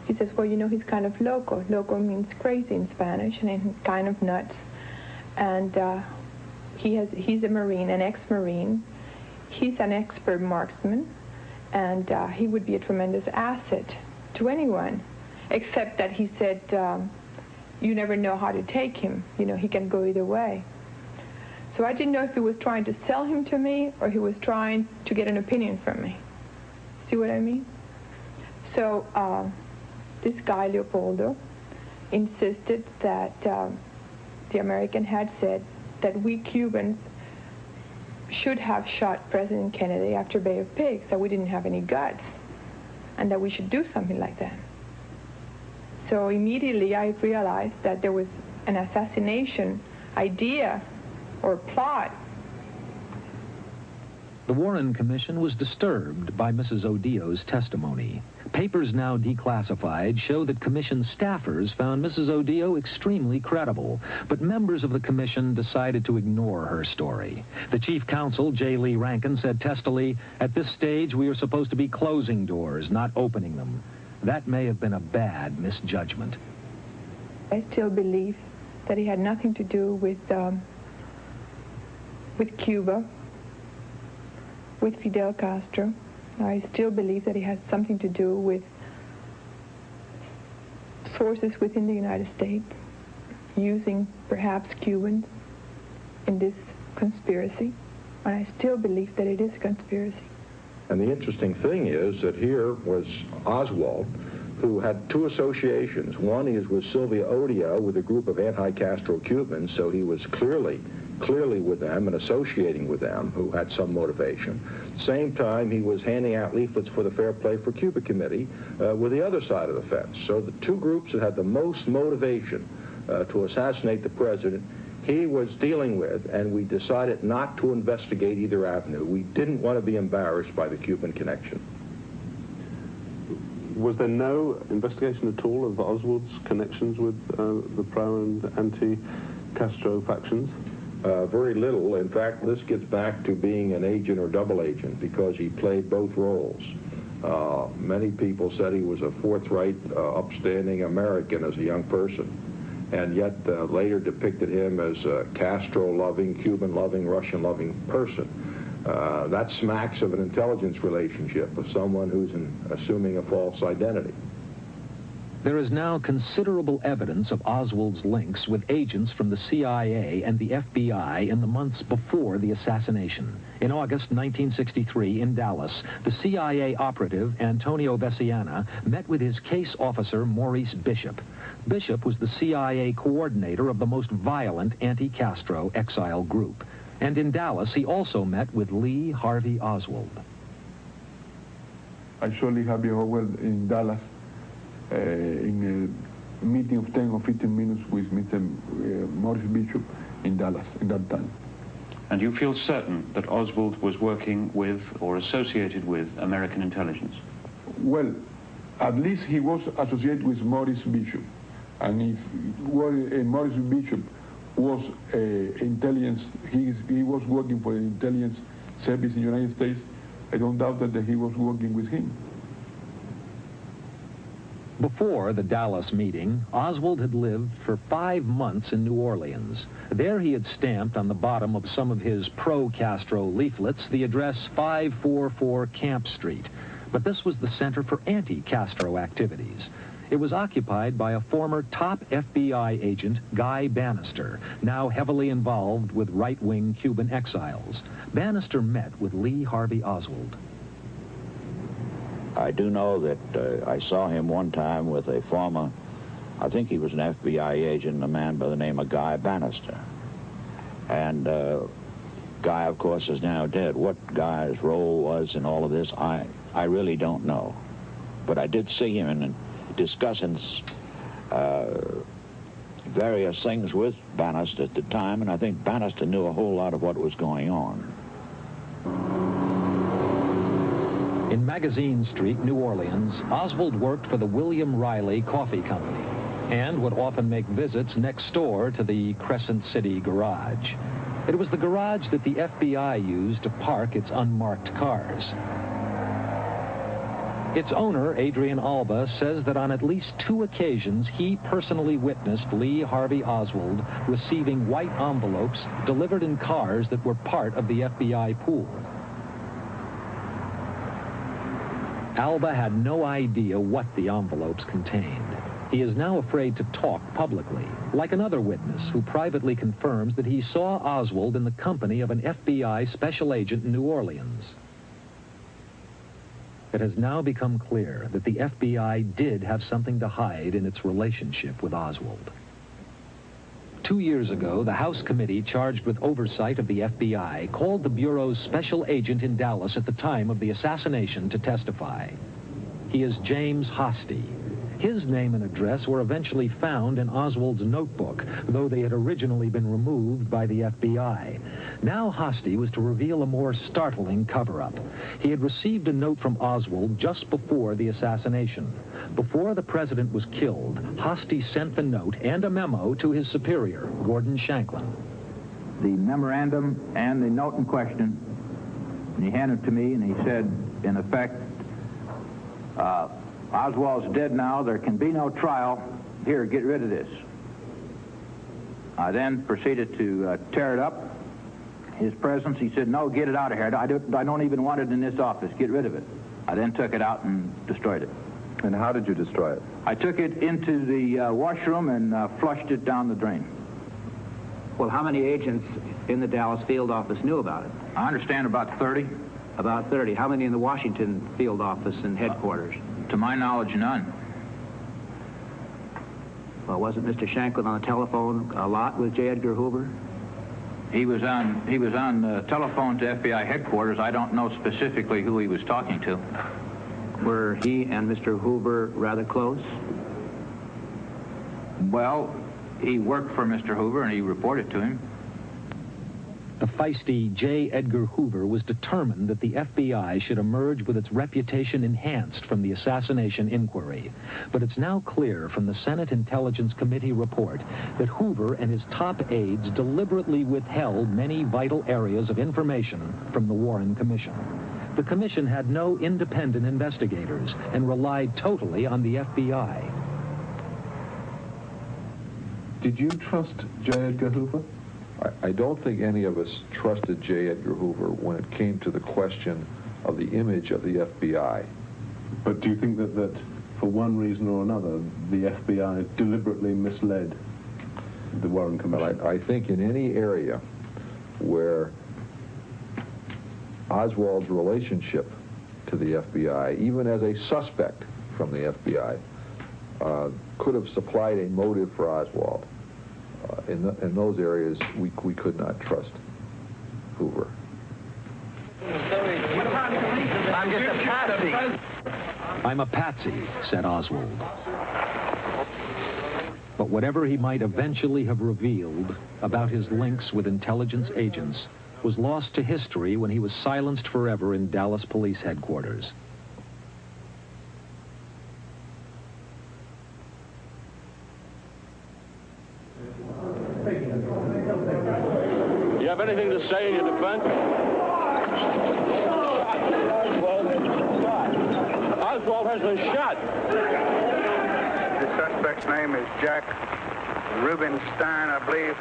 He says, well, you know, he's kind of loco. Loco means crazy in Spanish, and he's kind of nuts. And he's a Marine, an ex-Marine. He's an expert marksman, and he would be a tremendous asset to anyone, except that he said, you never know how to take him. You know, he can go either way. So I didn't know if he was trying to sell him to me or he was trying to get an opinion from me. See what I mean? So this guy, Leopoldo, insisted that the American had said that we Cubans should have shot President Kennedy after Bay of Pigs, that we didn't have any guts, and that we should do something like that. So immediately I realized that there was an assassination idea or plot. The Warren Commission was disturbed by Mrs. Odio's testimony. Papers now declassified show that Commission staffers found Mrs. Odio extremely credible, but members of the Commission decided to ignore her story. The Chief Counsel, J. Lee Rankin, said testily, "At this stage, we are supposed to be closing doors, not opening them. That may have been a bad misjudgment." I still believe that he had nothing to do with Cuba, with Fidel Castro. I still believe that it has something to do with sources within the United States, using perhaps Cubans in this conspiracy. And I still believe that it is a conspiracy. And the interesting thing is that here was Oswald, who had two associations. One is with Sylvia Odio, with a group of anti-Castro Cubans, so he was clearly with them and associating with them, who had some motivation. Same time, he was handing out leaflets for the Fair Play for Cuba Committee with the other side of the fence. So the two groups that had the most motivation to assassinate the president, he was dealing with, and we decided not to investigate either avenue. We didn't want to be embarrassed by the Cuban connection. Was there no investigation at all of Oswald's connections with the pro and anti-Castro factions? Very little. In fact, this gets back to being an agent or double agent, because he played both roles. Many people said he was a forthright, upstanding American as a young person, and yet later depicted him as a Castro-loving, Cuban-loving, Russian-loving person. That smacks of an intelligence relationship of someone who's assuming a false identity. There is now considerable evidence of Oswald's links with agents from the CIA and the FBI in the months before the assassination. In August 1963 in Dallas, the CIA operative Antonio Veciana met with his case officer Maurice Bishop. Bishop was the CIA coordinator of the most violent anti-Castro exile group. And in Dallas, he also met with Lee Harvey Oswald. I saw Lee Harvey Oswald in Dallas in a meeting of 10 or 15 minutes with Mr. Maurice Bishop in Dallas in that time. And you feel certain that Oswald was working with or associated with American intelligence? Well, at least he was associated with Maurice Bishop. And if Maurice Bishop was intelligence, he was working for the intelligence service in the United States, I don't doubt that he was working with him. Before the Dallas meeting, Oswald had lived for 5 months in New Orleans. There he had stamped on the bottom of some of his pro-Castro leaflets the address 544 Camp Street. But this was the center for anti-Castro activities. It was occupied by a former top FBI agent, Guy Bannister, now heavily involved with right-wing Cuban exiles. Bannister met with Lee Harvey Oswald. I do know that I saw him one time with a former, I think he was an FBI agent, a man by the name of Guy Bannister. And Guy, of course, is now dead. What Guy's role was in all of this, I really don't know. But I did see him discussing various things with Bannister at the time, and I think Bannister knew a whole lot of what was going on. In Magazine Street, New Orleans, Oswald worked for the William Riley Coffee Company and would often make visits next door to the Crescent City garage. It was the garage that the FBI used to park its unmarked cars. Its owner, Adrian Alba, says that on at least 2 occasions he personally witnessed Lee Harvey Oswald receiving white envelopes delivered in cars that were part of the FBI pool. Alba had no idea what the envelopes contained. He is now afraid to talk publicly, like another witness who privately confirms that he saw Oswald in the company of an FBI special agent in New Orleans. It has now become clear that the FBI did have something to hide in its relationship with Oswald. 2 years ago, the House committee charged with oversight of the FBI called the Bureau's special agent in Dallas at the time of the assassination to testify. He is James Hosty. His name and address were eventually found in Oswald's notebook, though they had originally been removed by the FBI. Now Hosty was to reveal a more startling cover-up. He had received a note from Oswald just before the assassination. Before the president was killed, Hosty sent the note and a memo to his superior, Gordon Shanklin. The memorandum and the note in question, and he handed it to me, and he said, in effect, Oswald's dead now. There can be no trial. Here, get rid of this. I then proceeded to tear it up. His presence, he said, no, get it out of here. I don't even want it in this office. Get rid of it. I then took it out and destroyed it. And how did you destroy it? I took it into the washroom and flushed it down the drain. Well, how many agents in the Dallas field office knew about it? I understand about 30. About 30. How many in the Washington field office and headquarters? To my knowledge, none. Well, wasn't Mr. Shanklin on the telephone a lot with J. Edgar Hoover? He was on the telephone to FBI headquarters. I don't know specifically who he was talking to. Were he and Mr. Hoover rather close? Well, he worked for Mr. Hoover and he reported to him. The feisty J. Edgar Hoover was determined that the FBI should emerge with its reputation enhanced from the assassination inquiry. But it's now clear from the Senate Intelligence Committee report that Hoover and his top aides deliberately withheld many vital areas of information from the Warren Commission. The commission had no independent investigators and relied totally on the FBI. Did you trust J. Edgar Hoover? I don't think any of us trusted J. Edgar Hoover when it came to the question of the image of the FBI. But do you think that for one reason or another, the FBI deliberately misled the Warren Commission? Well, I think in any area where Oswald's relationship to the FBI, even as a suspect from the FBI, could have supplied a motive for Oswald. In those areas, we could not trust Hoover. I'm just a patsy. I'm a patsy, said Oswald. But whatever he might eventually have revealed about his links with intelligence agents was lost to history when he was silenced forever in Dallas Police Headquarters. You have anything to say in your defense? Oswald has been shot. The suspect's name is Jack Rubenstein, I believe.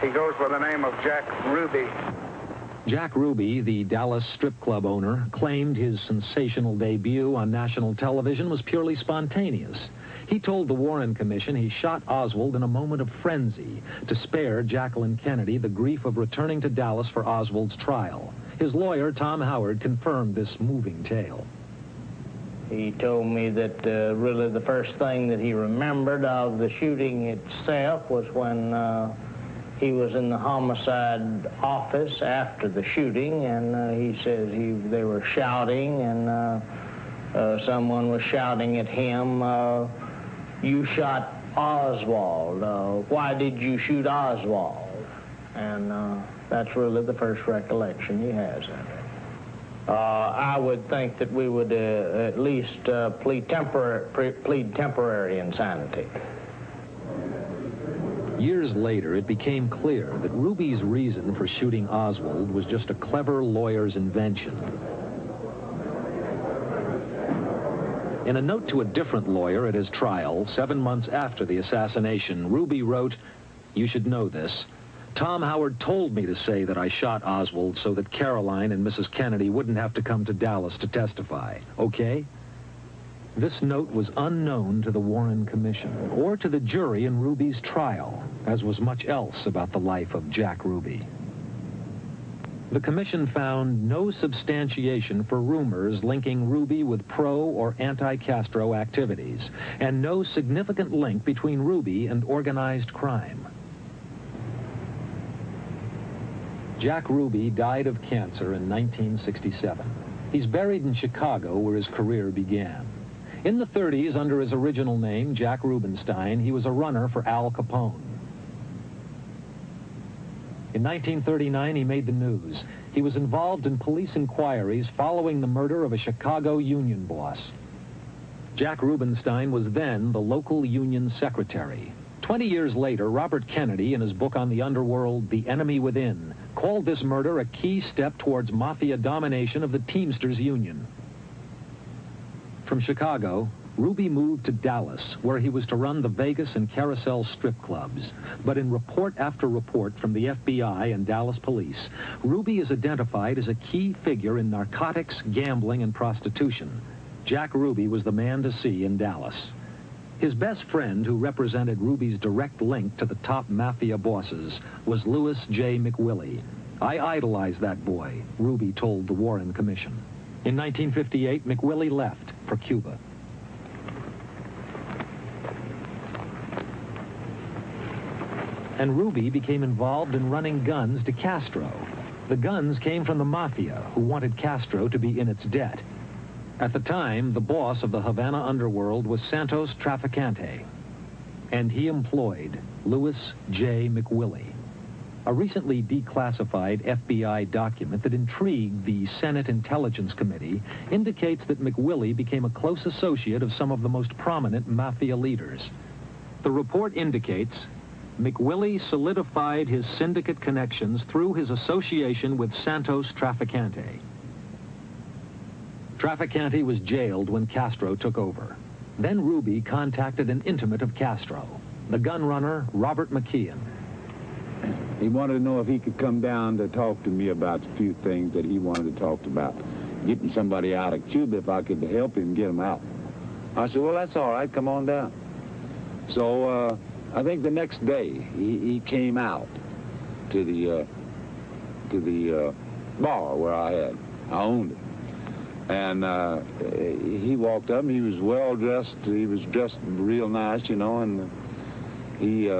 He goes by the name of Jack Ruby. Jack Ruby, the Dallas strip club owner, claimed his sensational debut on national television was purely spontaneous. He told the Warren Commission he shot Oswald in a moment of frenzy to spare Jacqueline Kennedy the grief of returning to Dallas for Oswald's trial. His lawyer, Tom Howard, confirmed this moving tale. He told me that really the first thing that he remembered of the shooting itself was when he was in the homicide office after the shooting, and he says they were shouting, and someone was shouting at him, you shot Oswald. Why did you shoot Oswald? And that's really the first recollection he has of it. I would think that we would at least plead temporary insanity. Years later, it became clear that Ruby's reason for shooting Oswald was just a clever lawyer's invention. In a note to a different lawyer at his trial, 7 months after the assassination, Ruby wrote, "You should know this. Tom Howard told me to say that I shot Oswald so that Caroline and Mrs. Kennedy wouldn't have to come to Dallas to testify. Okay? This note was unknown to the Warren Commission or to the jury in Ruby's trial, as was much else about the life of Jack Ruby. The commission found no substantiation for rumors linking Ruby with pro- or anti-Castro activities, and no significant link between Ruby and organized crime. Jack Ruby died of cancer in 1967. He's buried in Chicago, where his career began. In the 30s, under his original name, Jack Rubenstein, he was a runner for Al Capone. In 1939, he made the news. He was involved in police inquiries following the murder of a Chicago union boss. Jack Rubenstein was then the local union secretary. 20 years later, Robert Kennedy, in his book on the underworld, The Enemy Within, called this murder a key step towards mafia domination of the Teamsters Union. From Chicago, Ruby moved to Dallas, where he was to run the Vegas and Carousel strip clubs. But in report after report from the FBI and Dallas police, Ruby is identified as a key figure in narcotics, gambling, and prostitution. Jack Ruby was the man to see in Dallas. His best friend, who represented Ruby's direct link to the top mafia bosses, was Louis J. McWillie. I idolized that boy, Ruby told the Warren Commission. In 1958, McWillie left for Cuba. And Ruby became involved in running guns to Castro. The guns came from the mafia, who wanted Castro to be in its debt. At the time, the boss of the Havana underworld was Santos Traficante, and he employed Louis J. McWillie. A recently declassified FBI document that intrigued the Senate Intelligence Committee indicates that McWillie became a close associate of some of the most prominent mafia leaders. The report indicates McWillie solidified his syndicate connections through his association with Santos Traficante. Traficante was jailed when Castro took over. Then Ruby contacted an intimate of Castro, the gun runner Robert McKeon. He wanted to know if he could come down to talk to me about a few things that he wanted to talk about. Getting somebody out of Cuba, if I could help him get him out. I said, well, that's all right, come on down. So I think the next day he came out to the bar where I owned it. And he walked up, and he was well dressed. He was dressed real nice, you know, and he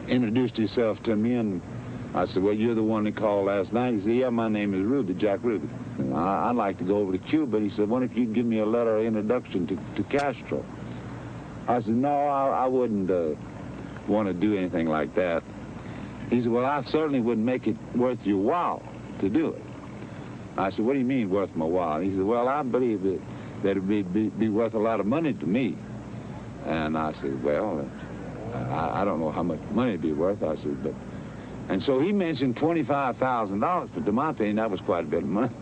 introduced himself to me, and I said, well, you're the one that called last night. He said, yeah, my name is Ruby, Jack Ruby. And I'd like to go over to Cuba. He said, what if you give me a letter of introduction to Castro? I said, no, I wouldn't want to do anything like that. He said, well, I certainly wouldn't make it worth your while to do it. I said, what do you mean worth my while? He said, well, I believe that it'd be worth a lot of money to me. And I said, well, I don't know how much money it'd be worth. I said, but... And so he mentioned $25,000, but to my opinion, that was quite a bit of money.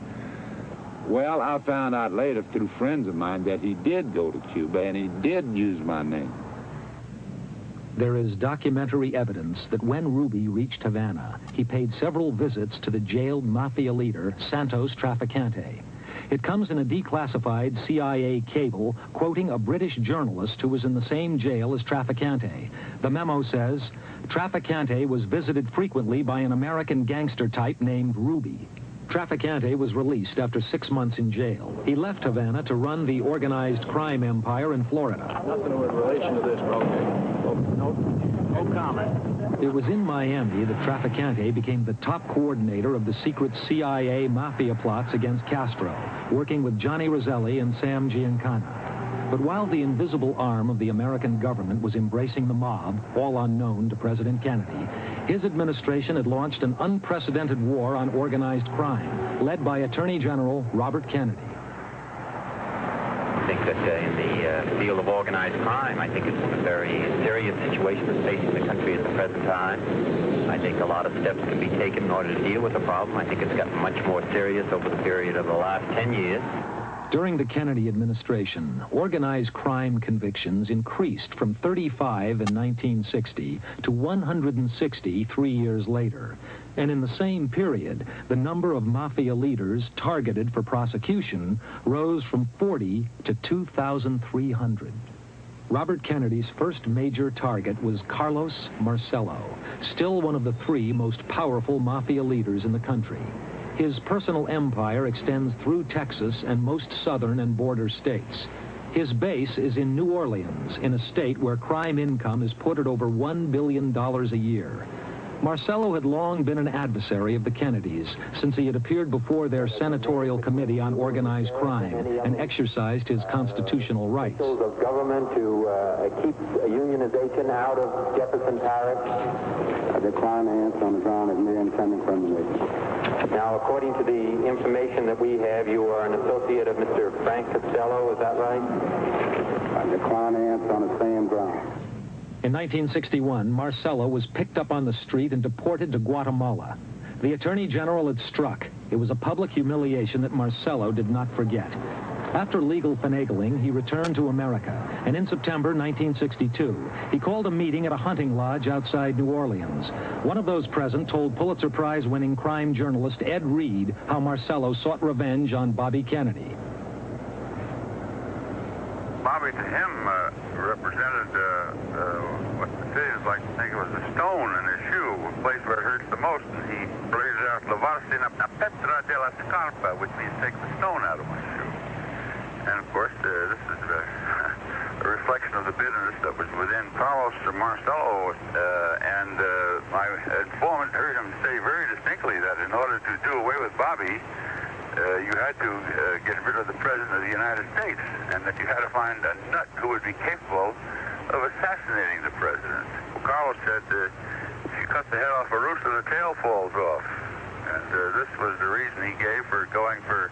Well, I found out later through friends of mine that he did go to Cuba, and he did use my name. There is documentary evidence that when Ruby reached Havana, he paid several visits to the jailed mafia leader, Santos Traficante. It comes in a declassified CIA cable quoting a British journalist who was in the same jail as Traficante. The memo says, Traficante was visited frequently by an American gangster type named Ruby. Traficante was released after 6 months in jail. He left Havana to run the organized crime empire in Florida. Nothing in relation to this, okay? No comment. It was in Miami that Traficante became the top coordinator of the secret CIA mafia plots against Castro, working with Johnny Roselli and Sam Giancana. But while the invisible arm of the American government was embracing the mob, all unknown to President Kennedy, his administration had launched an unprecedented war on organized crime, led by Attorney General Robert Kennedy. I think that in the field of organized crime, I think it's a very serious situation that's facing the country at the present time. I think a lot of steps can be taken in order to deal with the problem. I think it's gotten much more serious over the period of the last 10 years. During the Kennedy administration, organized crime convictions increased from 35 in 1960 to 160 3 years later. And in the same period, the number of mafia leaders targeted for prosecution rose from 40 to 2,300. Robert Kennedy's first major target was Carlos Marcello, still one of the 3 most powerful mafia leaders in the country. His personal empire extends through Texas and most southern and border states. His base is in New Orleans, in a state where crime income is put at over $1 billion a year. Marcello had long been an adversary of the Kennedys, since he had appeared before their senatorial committee on organized crime and exercised his constitutional rights. Of government to keep unionization out of Jefferson Parish. I decline to answer on the ground of mere intending crimination. Now, according to the information that we have, you are an associate of Mr. Frank Costello, is that right? I decline to answer on the same ground. In 1961, Marcello was picked up on the street and deported to Guatemala. The Attorney General had struck. It was a public humiliation that Marcello did not forget. After legal finagling, he returned to America, and in September 1962, he called a meeting at a hunting lodge outside New Orleans. One of those present told Pulitzer Prize-winning crime journalist Ed Reed how Marcello sought revenge on Bobby Kennedy. Bobby, to him, represented what the citizens like to think of as a stone in his shoe, a place where it hurts the most. And he blazed out, "Levarse una petra de la scarpa," which means take the stone out of my shoe. And, of course, this is a reflection of the bitterness that was within Carlos Marcello. And my informant heard him say very distinctly that in order to do away with Bobby, you had to get rid of the President of the United States, and that you had to find a nut who would be capable of assassinating the President. Well, Carlos said, if you cut the head off a rooster, the tail falls off. And this was the reason he gave for going for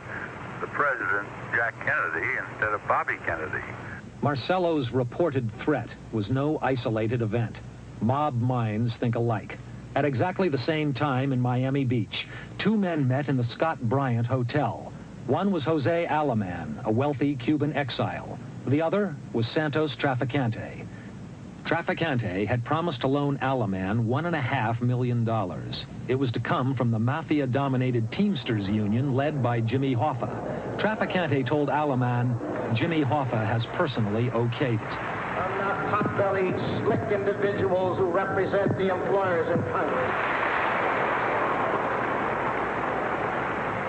the President, Jack Kennedy, instead of Bobby Kennedy. Marcello's reported threat was no isolated event. Mob minds think alike. At exactly the same time in Miami Beach, 2 men met in the Scott Bryant Hotel. One was Jose Alaman, a wealthy Cuban exile. The other was Santos Traficante. Traficante had promised to loan Alaman $1.5 million. It was to come from the mafia-dominated Teamsters Union led by Jimmy Hoffa. Traficante told Alaman, Jimmy Hoffa has personally okayed it. I'm not pot-bellied, slick individuals who represent the employers in Congress.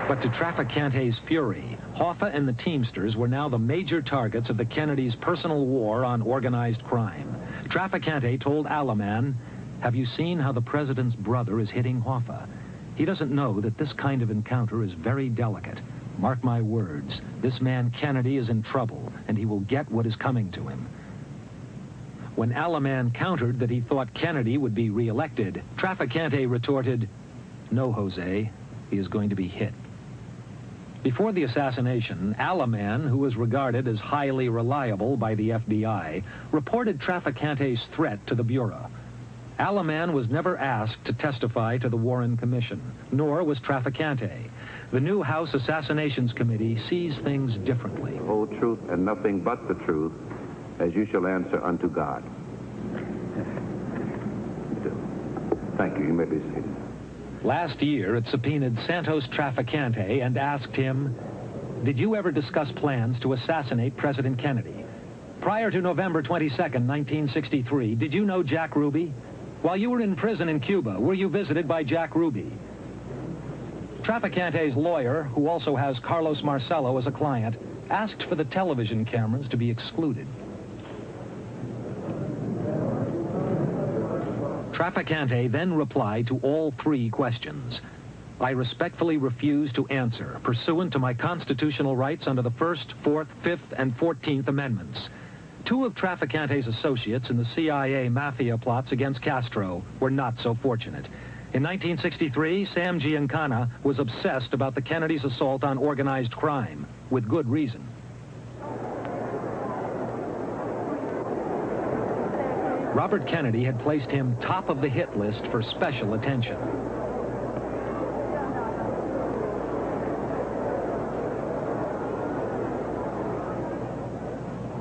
But to Traficante's fury, Hoffa and the Teamsters were now the major targets of the Kennedys' personal war on organized crime. Traficante told Alaman, have you seen how the president's brother is hitting Hoffa? He doesn't know that this kind of encounter is very delicate. Mark my words, this man Kennedy is in trouble, and he will get what is coming to him. When Alaman countered that he thought Kennedy would be reelected, Traficante retorted, no, Jose, he is going to be hit. Before the assassination, Alaman, who was regarded as highly reliable by the FBI, reported Traficante's threat to the Bureau. Alaman was never asked to testify to the Warren Commission, nor was Traficante. The new House Assassinations Committee sees things differently. The whole truth and nothing but the truth, as you shall answer unto God. Thank you. You may be seated. Last year, it subpoenaed Santos Traficante and asked him, did you ever discuss plans to assassinate President Kennedy? Prior to November 22nd, 1963, did you know Jack Ruby? While you were in prison in Cuba, were you visited by Jack Ruby? Traficante's lawyer, who also has Carlos Marcello as a client, asked for the television cameras to be excluded. Traficante then replied to all 3 questions. I respectfully refuse to answer, pursuant to my constitutional rights under the 1st, 4th, 5th, and 14th Amendments. 2 of Traficante's associates in the CIA mafia plots against Castro were not so fortunate. In 1963, Sam Giancana was obsessed about the Kennedys' assault on organized crime, with good reason. Robert Kennedy had placed him top of the hit list for special attention.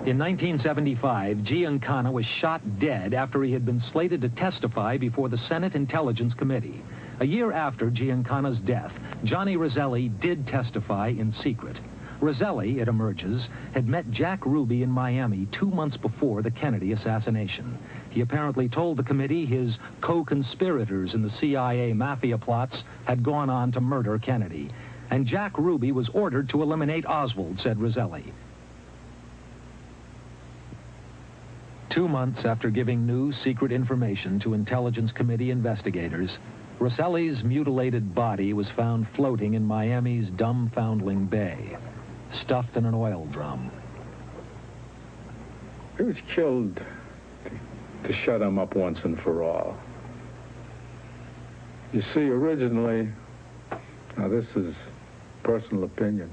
In 1975, Giancana was shot dead after he had been slated to testify before the Senate Intelligence Committee. A year after Giancana's death, Johnny Roselli did testify in secret. Roselli, it emerges, had met Jack Ruby in Miami 2 months before the Kennedy assassination. He apparently told the committee his co-conspirators in the CIA mafia plots had gone on to murder Kennedy. And Jack Ruby was ordered to eliminate Oswald, said Roselli. 2 months after giving new secret information to Intelligence Committee investigators, Roselli's mutilated body was found floating in Miami's Dumbfoundling Bay, stuffed in an oil drum. He was killed to shut him up once and for all. You see, originally, now this is personal opinion,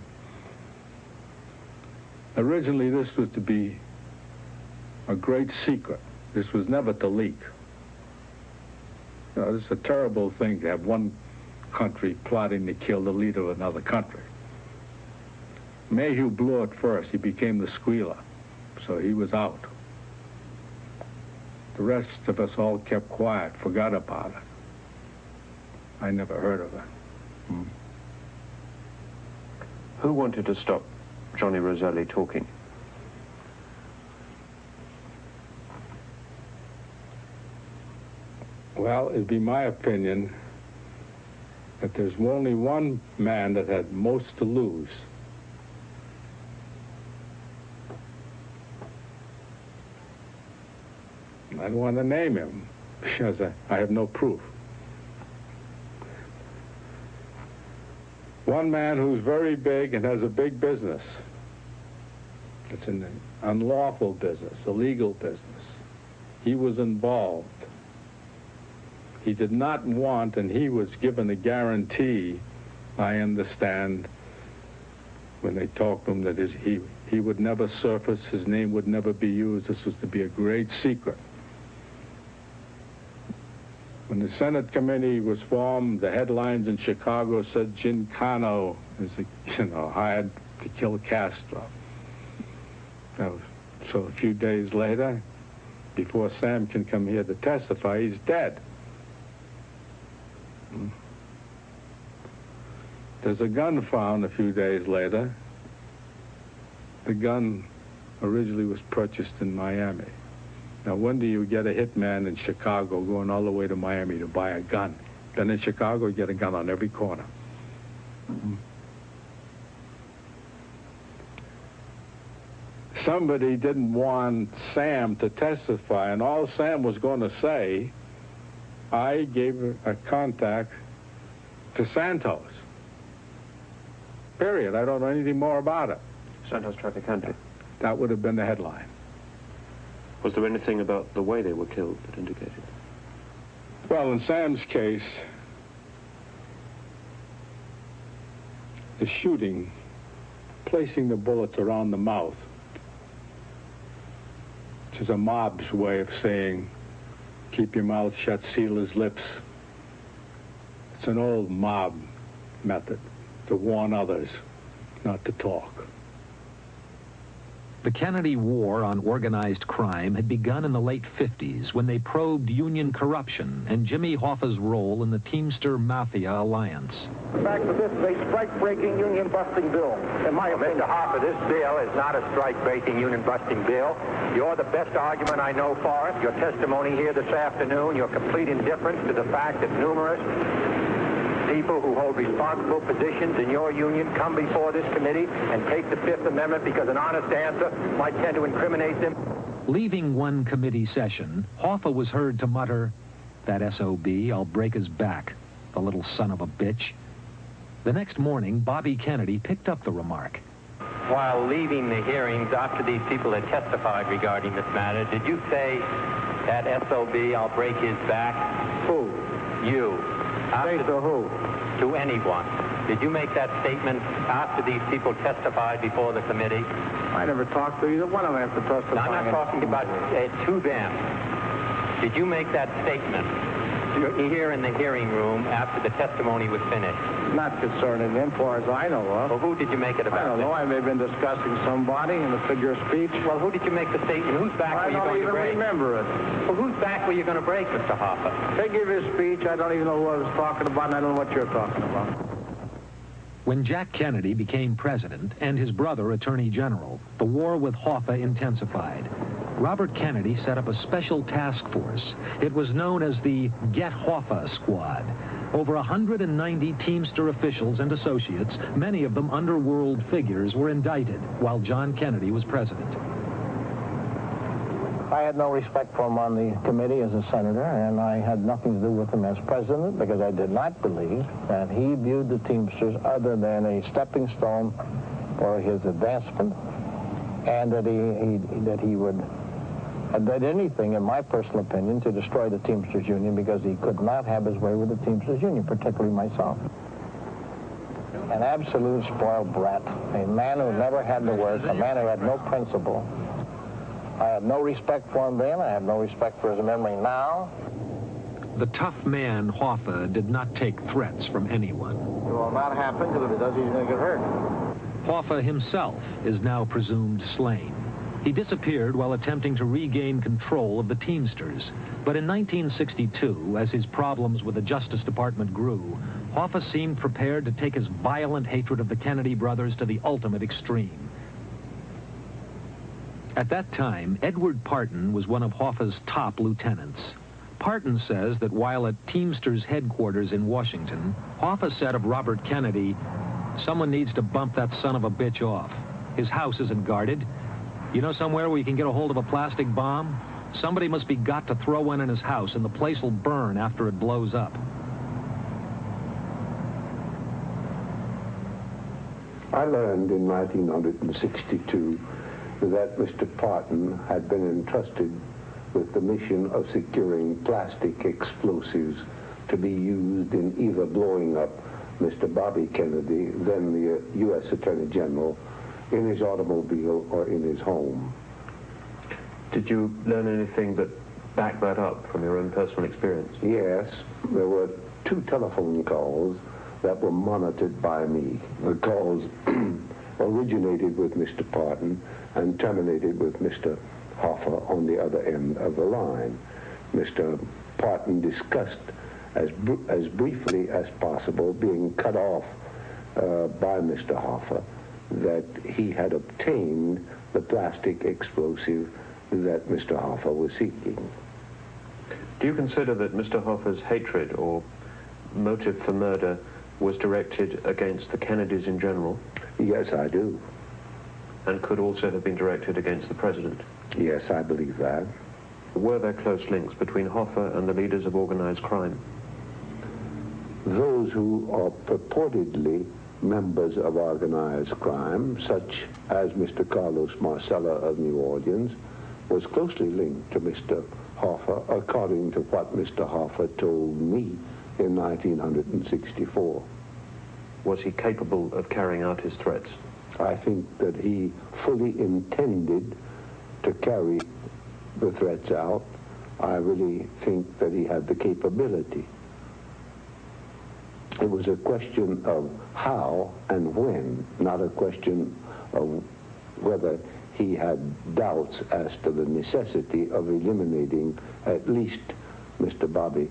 originally this was to be a great secret. This was never to leak. You know, this is a terrible thing to have one country plotting to kill the leader of another country. Mayhew blew it first. He became the squealer, so he was out. The rest of us all kept quiet, forgot about it. I never heard of it. Who wanted to stop Johnny Roselli talking? Well, it'd be my opinion that there's only one man that had most to lose. I don't want to name him because I have no proof. One man who's very big and has a big business. It's an unlawful business, illegal business. He was involved. He did not want, and he was given a guarantee, I understand, when they talked to him, that he would never surface, his name would never be used. This was to be a great secret. When the Senate committee was formed, the headlines in Chicago said Giancana is, hired to kill Castro. So a few days later, before Sam can come here to testify, he's dead. There's a gun found a few days later. The gun originally was purchased in Miami. Now, when do you get a hitman in Chicago going all the way to Miami to buy a gun? Then in Chicago, you get a gun on every corner. Somebody didn't want Sam to testify, and all Sam was going to say, I gave a contact to Santos. Period. I don't know anything more about it. Santos Traficante. That would have been the headline. Was there anything about the way they were killed that indicated? Well, in Sam's case, the shooting, placing the bullets around the mouth, which is a mob's way of saying, keep your mouth shut, seal his lips. It's an old mob method to warn others not to talk. The Kennedy War on Organized Crime had begun in the late 50s when they probed union corruption and Jimmy Hoffa's role in the Teamster Mafia alliance. Back to this, a strike-breaking, union-busting bill. In my opinion, Mr. Hoffa, this bill is not a strike-breaking, union-busting bill. You're the best argument I know for it. Your testimony here this afternoon, your complete indifference to the fact that numerous people who hold responsible positions in your union come before this committee and take the Fifth Amendment because an honest answer might tend to incriminate them. Leaving one committee session, Hoffa was heard to mutter, "That SOB, I'll break his back, the little son of a bitch." The next morning, Bobby Kennedy picked up the remark. While leaving the hearings after these people had testified regarding this matter, did you say, "That SOB, I'll break his back"? Who? You. Say to who? To anyone. Did you make that statement after these people testified before the committee? I never talked to either one of them after testifying. I'm not talking about to them. Did you make that statement here in the hearing room after the testimony was finished? Not concerning him, far as I know of. Well, who did you make it about? I don't know. I may have been discussing somebody in the figure of speech. Well, who did you make the statement? Whose back were you going to break? I don't even remember it. Well, whose back were you going to break, Mr. Hoffa? Figure of speech, I don't even know who I was talking about, and I don't know what you're talking about. When Jack Kennedy became president and his brother attorney general, the war with Hoffa intensified. Robert Kennedy set up a special task force. It was known as the Get Hoffa Squad. Over 190 Teamster officials and associates, many of them underworld figures, were indicted while John Kennedy was president. I had no respect for him on the committee as a senator, and I had nothing to do with him as president because I did not believe that he viewed the Teamsters other than a stepping stone for his advancement, and that he would have done anything, in my personal opinion, to destroy the Teamsters Union, because he could not have his way with the Teamsters Union, particularly myself. An absolute spoiled brat, a man who never had to work, a man who had no principle. I have no respect for him then. I have no respect for his memory now. The tough man, Hoffa, did not take threats from anyone. It will not happen, because if it does, he's going to get hurt. Hoffa himself is now presumed slain. He disappeared while attempting to regain control of the Teamsters. But in 1962, as his problems with the Justice Department grew, Hoffa seemed prepared to take his violent hatred of the Kennedy brothers to the ultimate extreme. At that time, Edward Parton was one of Hoffa's top lieutenants. Parton says that while at Teamsters headquarters in Washington, Hoffa said of Robert Kennedy, "Someone needs to bump that son of a bitch off. His house isn't guarded. You know somewhere where you can get a hold of a plastic bomb? Somebody must be got to throw one in his house, and the place will burn after it blows up." I learned in 1962 that Mr. Parton had been entrusted with the mission of securing plastic explosives to be used in either blowing up Mr. Bobby Kennedy, then the U.S. Attorney General, in his automobile or in his home. Did you learn anything that backed that up from your own personal experience? Yes, there were 2 telephone calls that were monitored by me. The calls originated with Mr. Parton and terminated with Mr. Hoffa on the other end of the line. Mr. Parton discussed as briefly as possible, being cut off by Mr. Hoffa, that he had obtained the plastic explosive that Mr. Hoffa was seeking. Do you consider that Mr. Hoffa's hatred or motive for murder was directed against the Kennedys in general? Yes, I do. And could also have been directed against the president? Yes, I believe that. Were there close links between Hoffa and the leaders of organized crime? Those who are purportedly members of organized crime, such as Mr. Carlos Marcella of New Orleans, was closely linked to Mr. Hoffa, according to what Mr. Hoffa told me in 1964. Was he capable of carrying out his threats? I think that he fully intended to carry the threats out. I really think that he had the capability. It was a question of how and when, not a question of whether he had doubts as to the necessity of eliminating at least Mr. Bobby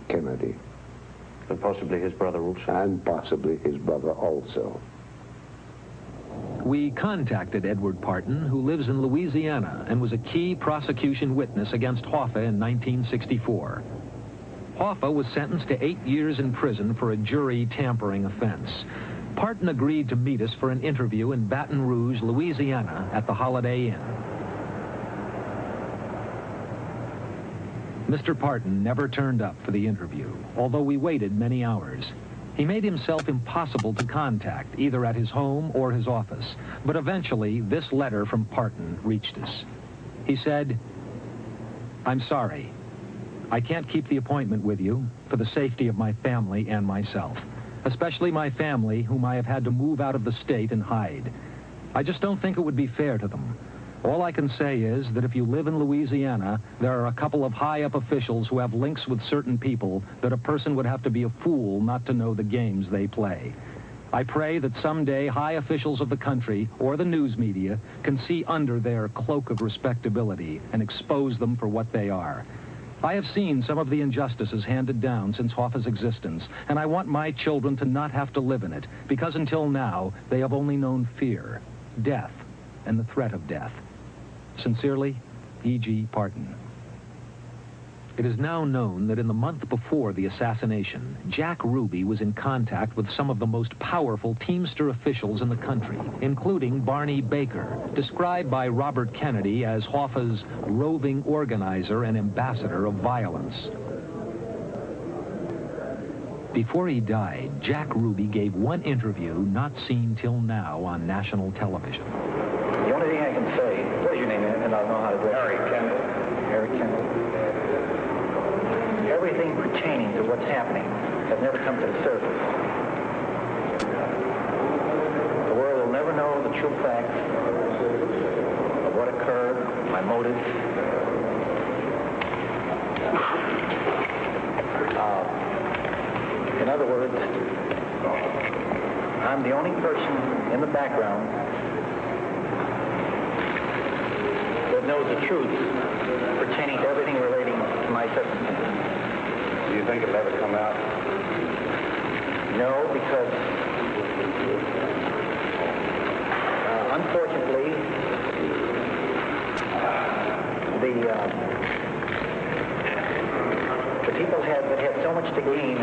Kennedy. And possibly his brother also. And possibly his brother also. We contacted Edward Parton, who lives in Louisiana and was a key prosecution witness against Hoffa in 1964. Hoffa was sentenced to 8 years in prison for a jury tampering offense. Parton agreed to meet us for an interview in Baton Rouge, Louisiana, at the Holiday Inn. Mr. Parton never turned up for the interview, although we waited many hours. He made himself impossible to contact, either at his home or his office. But eventually, this letter from Parton reached us. He said, "I'm sorry. I can't keep the appointment with you for the safety of my family and myself, especially my family, whom I have had to move out of the state and hide. I just don't think it would be fair to them. All I can say is that if you live in Louisiana, there are a couple of high-up officials who have links with certain people that a person would have to be a fool not to know the games they play. I pray that someday high officials of the country or the news media can see under their cloak of respectability and expose them for what they are. I have seen some of the injustices handed down since Hoffa's existence, and I want my children to not have to live in it, because until now, they have only known fear, death, and the threat of death. Sincerely, E.G. Parton. It is now known that in the month before the assassination, Jack Ruby was in contact with some of the most powerful Teamster officials in the country, including Barney Baker, described by Robert Kennedy as Hoffa's roving organizer and ambassador of violence. Before he died, Jack Ruby gave one interview not seen till now on national television. The only thing I can say, what is your name, and I'll know how to do it. Harry Kendall. Harry Kendall. Everything pertaining to what's happening has never come to the surface. The world will never know the true facts of what occurred, my motives. In other words, I'm the only person in the background that knows the truth pertaining to everything relating to my circumstances. Do you think it'll ever come out? No, because unfortunately, the people that have so much to gain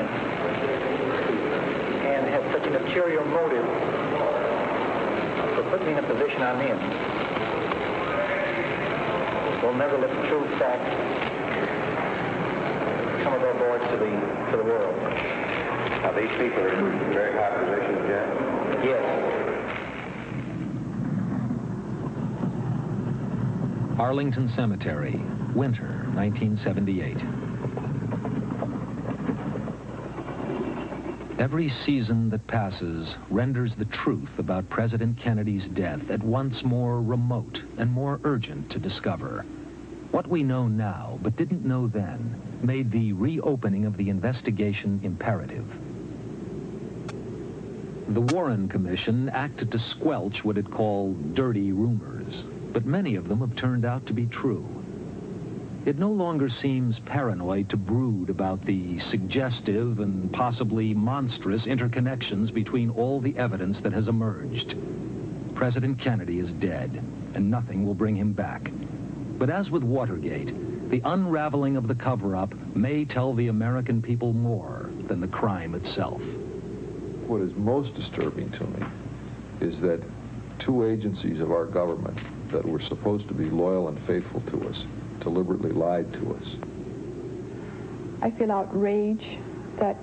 and have such an ulterior motive for putting me in a position I'm in will never let the true facts come above board to the world. Now, these people are in very high positions, Jack? Yes. Arlington Cemetery, winter, 1978. Every season that passes renders the truth about President Kennedy's death at once more remote and more urgent to discover. What we know now, but didn't know then, made the reopening of the investigation imperative. The Warren Commission acted to squelch what it called dirty rumors, but many of them have turned out to be true. It no longer seems paranoid to brood about the suggestive and possibly monstrous interconnections between all the evidence that has emerged. President Kennedy is dead, and nothing will bring him back. But as with Watergate, the unraveling of the cover-up may tell the American people more than the crime itself. What is most disturbing to me is that two agencies of our government that were supposed to be loyal and faithful to us deliberately lied to us. I feel outraged that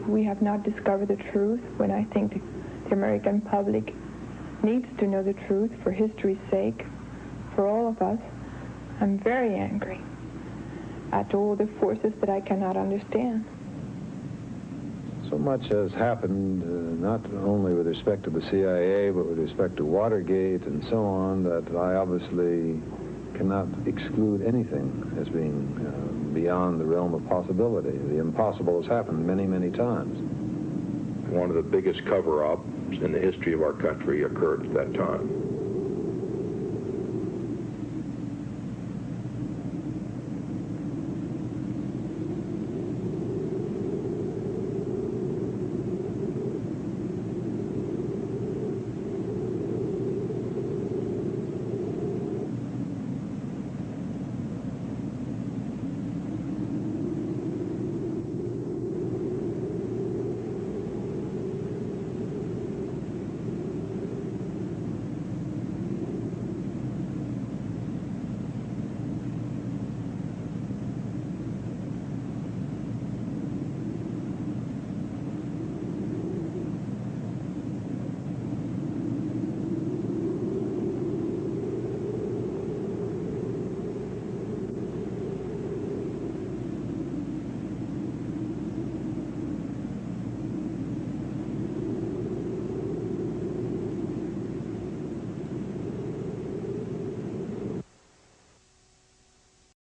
we have not discovered the truth when I think the American public needs to know the truth for history's sake, for all of us. I'm very angry at all the forces that I cannot understand. So much has happened, not only with respect to the CIA, but with respect to Watergate and so on, that I obviously cannot exclude anything as being beyond the realm of possibility. The impossible has happened many, many times. One of the biggest cover-ups in the history of our country occurred at that time.